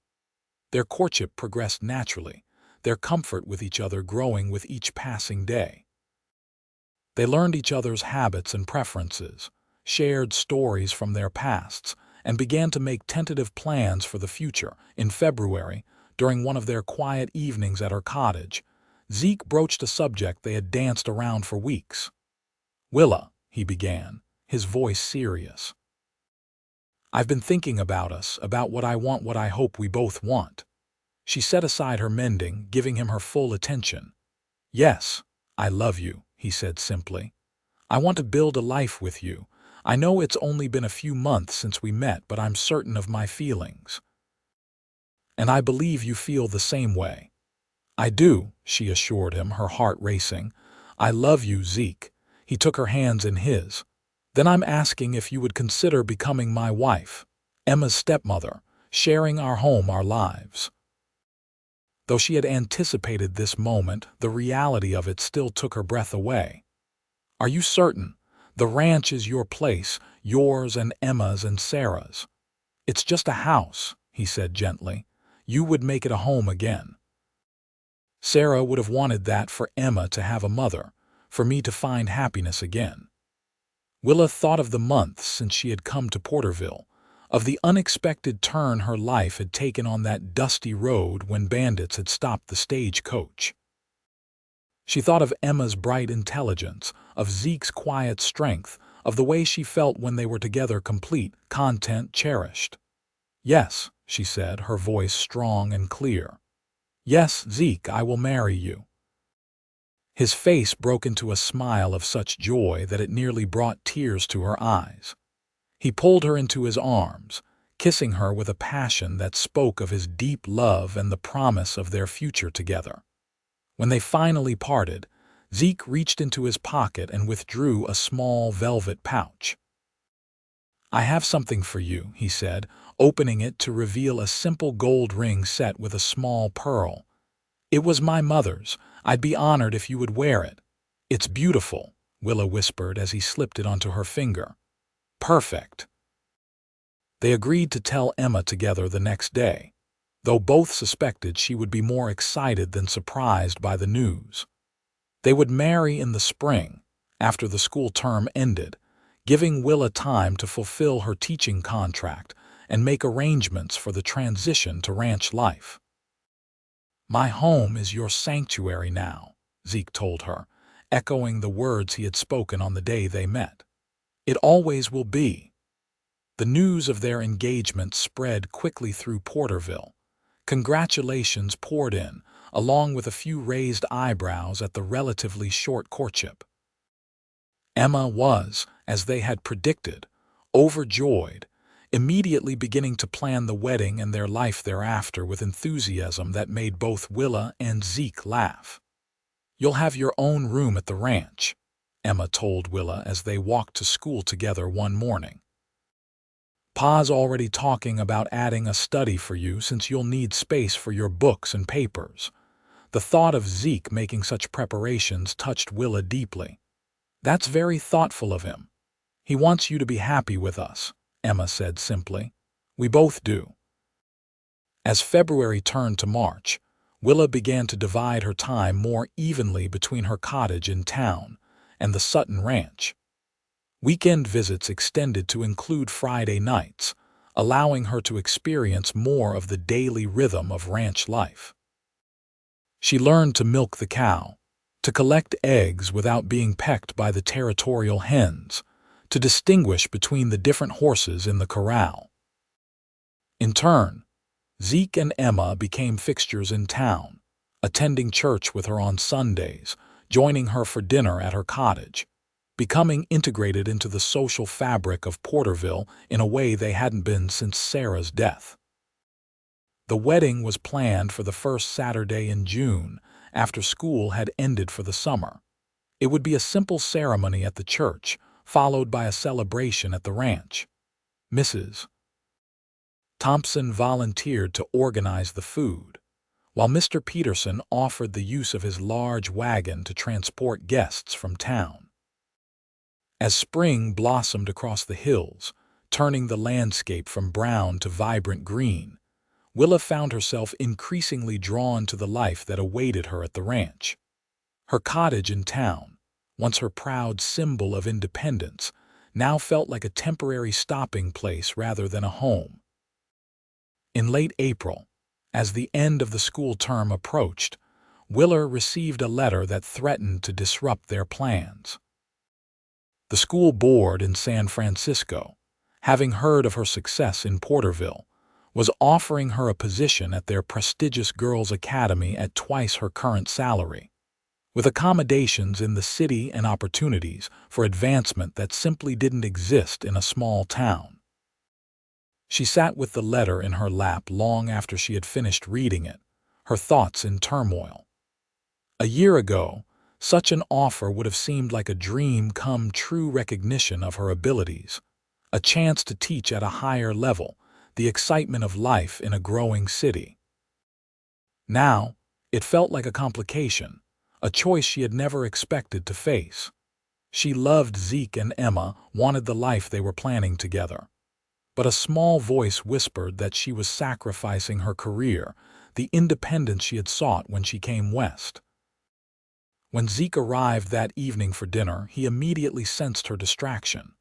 Their courtship progressed naturally, their comfort with each other growing with each passing day. They learned each other's habits and preferences, shared stories from their pasts, and began to make tentative plans for the future. In February, during one of their quiet evenings at her cottage, Zeke broached a subject they had danced around for weeks. "Willa," he began, his voice serious, "I've been thinking about us, about what I want, what I hope we both want." She set aside her mending, giving him her full attention. "Yes, I love you," he said simply. "I want to build a life with you. I know it's only been a few months since we met, but I'm certain of my feelings. And I believe you feel the same way." "I do," she assured him, her heart racing. "I love you, Zeke." He took her hands in his. "Then I'm asking if you would consider becoming my wife, Emma's stepmother, sharing our home, our lives." Though she had anticipated this moment, the reality of it still took her breath away. "Are you certain? The ranch is your place, yours and Emma's and Sarah's." "It's just a house," he said gently. "You would make it a home again." Sarah would have wanted that for Emma to have a mother, for me to find happiness again. Willa thought of the months since she had come to Porterville, of the unexpected turn her life had taken on that dusty road when bandits had stopped the stagecoach. She thought of Emma's bright intelligence, of Zeke's quiet strength, of the way she felt when they were together, complete, content, cherished. "Yes," she said, her voice strong and clear. "Yes, Zeke, I will marry you." His face broke into a smile of such joy that it nearly brought tears to her eyes. He pulled her into his arms, kissing her with a passion that spoke of his deep love and the promise of their future together. When they finally parted, Zeke reached into his pocket and withdrew a small velvet pouch. "I have something for you," he said, opening it to reveal a simple gold ring set with a small pearl. "It was my mother's. I'd be honored if you would wear it." "It's beautiful," Willa whispered as he slipped it onto her finger. "Perfect." They agreed to tell Emma together the next day, though both suspected she would be more excited than surprised by the news. They would marry in the spring, after the school term ended, giving Willa time to fulfill her teaching contract and make arrangements for the transition to ranch life. "My home is your sanctuary now," Zeke told her, echoing the words he had spoken on the day they met. "It always will be." The news of their engagement spread quickly through Porterville. Congratulations poured in, along with a few raised eyebrows at the relatively short courtship. Emma was, as they had predicted, overjoyed, immediately beginning to plan the wedding and their life thereafter with enthusiasm that made both Willa and Zeke laugh. "You'll have your own room at the ranch," Emma told Willa as they walked to school together one morning. "Pa's already talking about adding a study for you since you'll need space for your books and papers." The thought of Zeke making such preparations touched Willa deeply. "That's very thoughtful of him. He wants you to be happy with us," Emma said simply. "We both do." As February turned to March, Willa began to divide her time more evenly between her cottage in town and the Sutton ranch. Weekend visits extended to include Friday nights, allowing her to experience more of the daily rhythm of ranch life. She learned to milk the cow, to collect eggs without being pecked by the territorial hens, to distinguish between the different horses in the corral. In turn, Zeke and Emma became fixtures in town, attending church with her on Sundays, joining her for dinner at her cottage, becoming integrated into the social fabric of Porterville in a way they hadn't been since Sarah's death. The wedding was planned for the first Saturday in June, after school had ended for the summer. It would be a simple ceremony at the church, followed by a celebration at the ranch. Mrs. Thompson volunteered to organize the food, while Mr. Peterson offered the use of his large wagon to transport guests from town. As spring blossomed across the hills, turning the landscape from brown to vibrant green, Willa found herself increasingly drawn to the life that awaited her at the ranch. Her cottage in town, once her proud symbol of independence, now felt like a temporary stopping place rather than a home. In late April, as the end of the school term approached, Willa received a letter that threatened to disrupt their plans. The school board in San Francisco, having heard of her success in Porterville, was offering her a position at their prestigious girls' academy at twice her current salary, with accommodations in the city and opportunities for advancement that simply didn't exist in a small town. She sat with the letter in her lap long after she had finished reading it, her thoughts in turmoil. A year ago, such an offer would have seemed like a dream come true recognition of her abilities, a chance to teach at a higher level, the excitement of life in a growing city. Now, it felt like a complication, a choice she had never expected to face. She loved Zeke and Emma, wanted the life they were planning together. But a small voice whispered that she was sacrificing her career, the independence she had sought when she came west. When Zeke arrived that evening for dinner, he immediately sensed her distraction.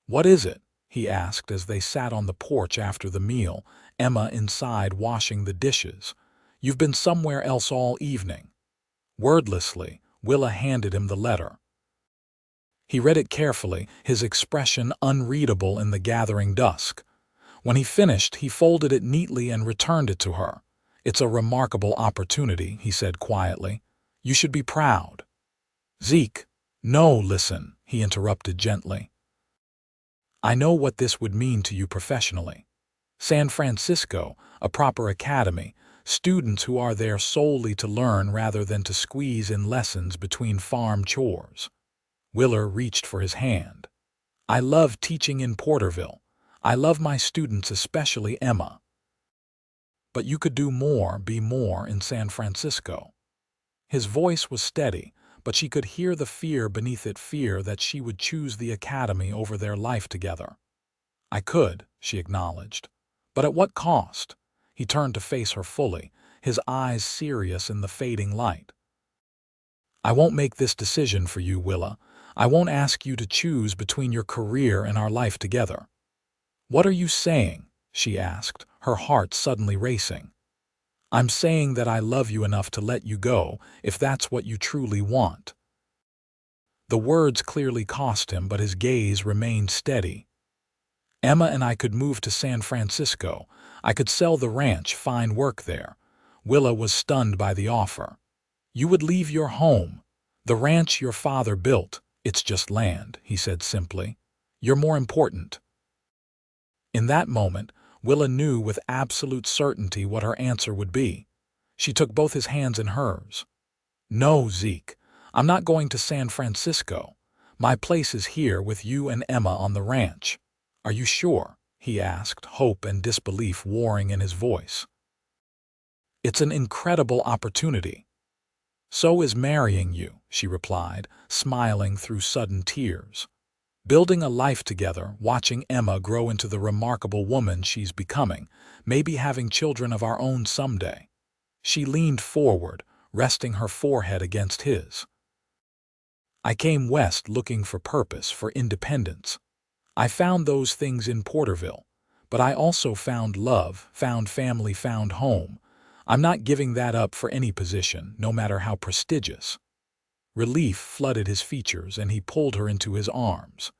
"What is it?" he asked as they sat on the porch after the meal, Emma inside washing the dishes. "You've been somewhere else all evening." Wordlessly, Willa handed him the letter. He read it carefully, his expression unreadable in the gathering dusk. When he finished, he folded it neatly and returned it to her. "It's a remarkable opportunity," he said quietly. "You should be proud." "Zeke, no, listen," he interrupted gently. "I know what this would mean to you professionally. San Francisco, a proper academy, students who are there solely to learn rather than to squeeze in lessons between farm chores." Willa reached for his hand. "I love teaching in Porterville. I love my students, especially Emma. But you could do more, be more in San Francisco." His voice was steady, but she could hear the fear beneath it, fear that she would choose the academy over their life together. "I could," she acknowledged. "But at what cost?" He turned to face her fully, his eyes serious in the fading light. "I won't make this decision for you, Willa. I won't ask you to choose between your career and our life together." "What are you saying?" she asked, her heart suddenly racing. "I'm saying that I love you enough to let you go, if that's what you truly want." The words clearly cost him, but his gaze remained steady. Emma and I could move to San Francisco. I could sell the ranch, find work there. Willa was stunned by the offer. You would leave your home. The ranch your father built, it's just land, he said simply. You're more important. In that moment, Willa knew with absolute certainty what her answer would be. She took both his hands in hers. No, Zeke, I'm not going to San Francisco. My place is here with you and Emma on the ranch. Are you sure? He asked, hope and disbelief warring in his voice. It's an incredible opportunity. So is marrying you, she replied, smiling through sudden tears. Building a life together, watching Emma grow into the remarkable woman she's becoming, maybe having children of our own someday. She leaned forward, resting her forehead against his. I came west looking for purpose, for independence. I found those things in Porterville, but I also found love, found family, found home. I'm not giving that up for any position, no matter how prestigious. Relief flooded his features and he pulled her into his arms.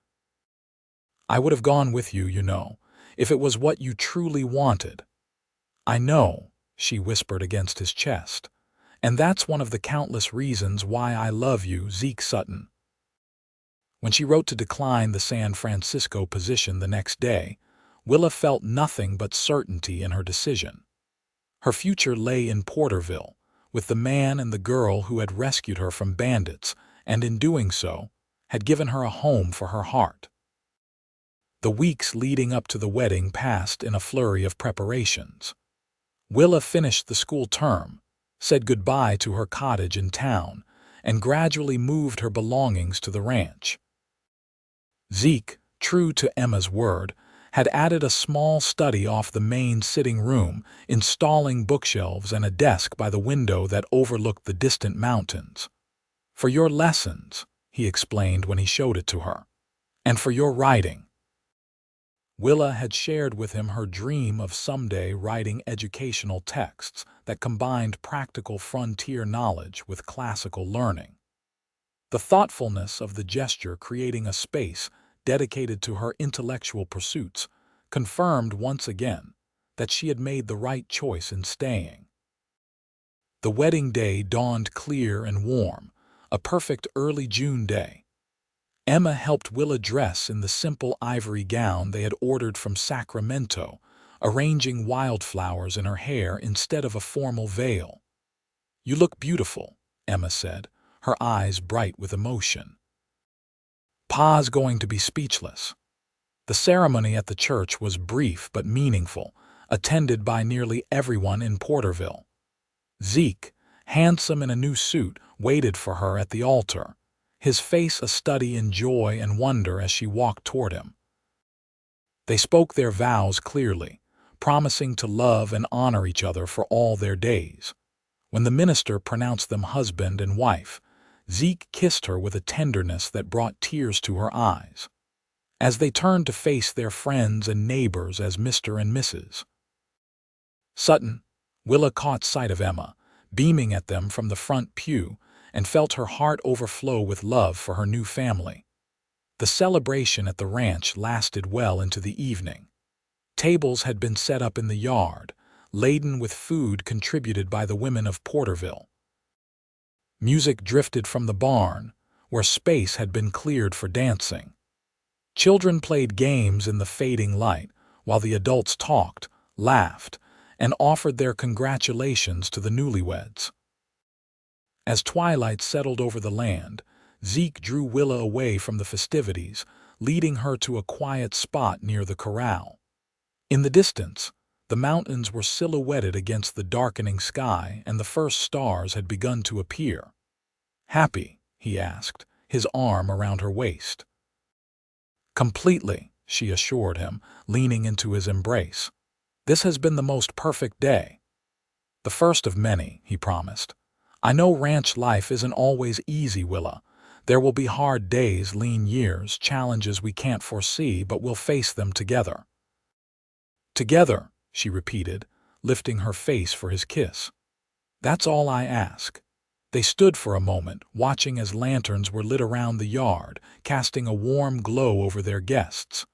I would have gone with you, you know, if it was what you truly wanted. I know, she whispered against his chest, and that's one of the countless reasons why I love you, Zeke Sutton. When she wrote to decline the San Francisco position the next day, Willa felt nothing but certainty in her decision. Her future lay in Porterville, with the man and the girl who had rescued her from bandits, and in doing so, had given her a home for her heart. The weeks leading up to the wedding passed in a flurry of preparations. Willa finished the school term, said goodbye to her cottage in town, and gradually moved her belongings to the ranch. Zeke, true to Emma's word, had added a small study off the main sitting room, installing bookshelves and a desk by the window that overlooked the distant mountains. For your lessons, he explained when he showed it to her, and for your writing. Willa had shared with him her dream of someday writing educational texts that combined practical frontier knowledge with classical learning. The thoughtfulness of the gesture, creating a space dedicated to her intellectual pursuits, confirmed once again that she had made the right choice in staying. The wedding day dawned clear and warm, a perfect early June day. Emma helped Willa dress in the simple ivory gown they had ordered from Sacramento, arranging wildflowers in her hair instead of a formal veil. You look beautiful, Emma said, her eyes bright with emotion. Pa's going to be speechless. The ceremony at the church was brief but meaningful, attended by nearly everyone in Porterville. Zeke, handsome in a new suit, waited for her at the altar, his face a study in joy and wonder as she walked toward him. They spoke their vows clearly, promising to love and honor each other for all their days. When the minister pronounced them husband and wife, Zeke kissed her with a tenderness that brought tears to her eyes. As they turned to face their friends and neighbors as Mr. and Mrs. Sutton, Willa caught sight of Emma, beaming at them from the front pew, and felt her heart overflow with love for her new family. The celebration at the ranch lasted well into the evening. Tables had been set up in the yard, laden with food contributed by the women of Porterville. Music drifted from the barn, where space had been cleared for dancing. Children played games in the fading light, while the adults talked, laughed, and offered their congratulations to the newlyweds. As twilight settled over the land, Zeke drew Willa away from the festivities, leading her to a quiet spot near the corral. In the distance, the mountains were silhouetted against the darkening sky, and the first stars had begun to appear. Happy? He asked, his arm around her waist. Completely, she assured him, leaning into his embrace. This has been the most perfect day. The first of many, he promised. I know ranch life isn't always easy, Willa. There will be hard days, lean years, challenges we can't foresee, but we'll face them together. Together, she repeated, lifting her face for his kiss. That's all I ask. They stood for a moment, watching as lanterns were lit around the yard, casting a warm glow over their guests.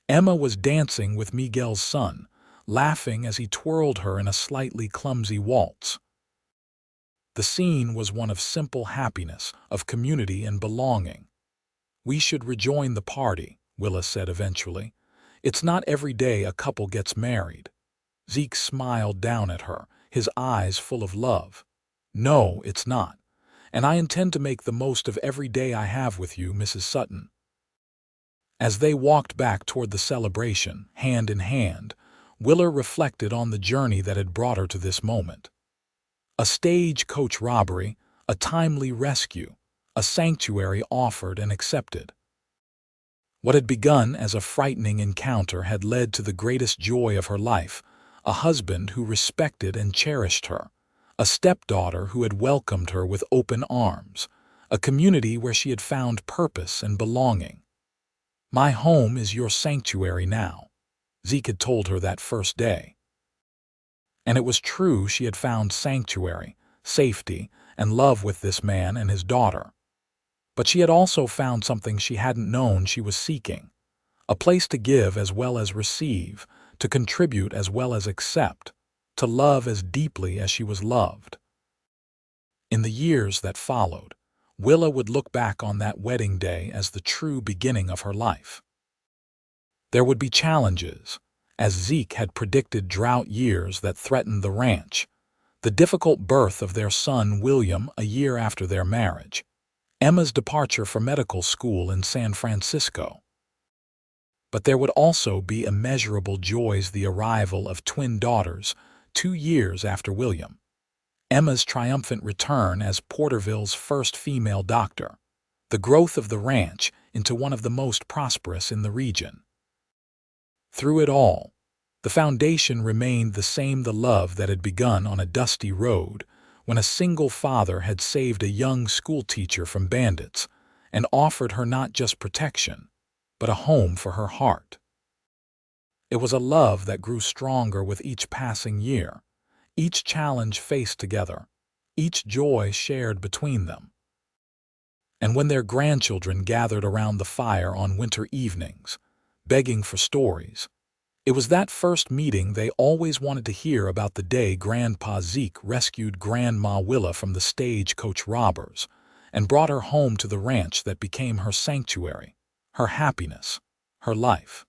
Emma was dancing with Miguel's son, laughing as he twirled her in a slightly clumsy waltz. The scene was one of simple happiness, of community and belonging. "We should rejoin the party," Willa said eventually. "It's not every day a couple gets married." Zeke smiled down at her, his eyes full of love. "No, it's not. And I intend to make the most of every day I have with you, Mrs. Sutton." As they walked back toward the celebration, hand in hand, Willa reflected on the journey that had brought her to this moment. A stagecoach robbery, a timely rescue, a sanctuary offered and accepted. What had begun as a frightening encounter had led to the greatest joy of her life, a husband who respected and cherished her, a stepdaughter who had welcomed her with open arms, a community where she had found purpose and belonging. "My home is your sanctuary now," Zeke had told her that first day. And it was true, she had found sanctuary, safety, and love with this man and his daughter. But she had also found something she hadn't known she was seeking, a place to give as well as receive, to contribute as well as accept, to love as deeply as she was loved. In the years that followed, Willa would look back on that wedding day as the true beginning of her life. There would be challenges, as Zeke had predicted, drought years that threatened the ranch, the difficult birth of their son William a year after their marriage, Emma's departure for medical school in San Francisco. But there would also be immeasurable joys: the arrival of twin daughters 2 years after William, Emma's triumphant return as Porterville's first female doctor, the growth of the ranch into one of the most prosperous in the region. Through it all, the foundation remained the same: the love that had begun on a dusty road when a single father had saved a young schoolteacher from bandits and offered her not just protection, but a home for her heart. It was a love that grew stronger with each passing year, each challenge faced together, each joy shared between them. And when their grandchildren gathered around the fire on winter evenings, begging for stories, it was that first meeting they always wanted to hear about: the day Grandpa Zeke rescued Grandma Willa from the stagecoach robbers and brought her home to the ranch that became her sanctuary, her happiness, her life.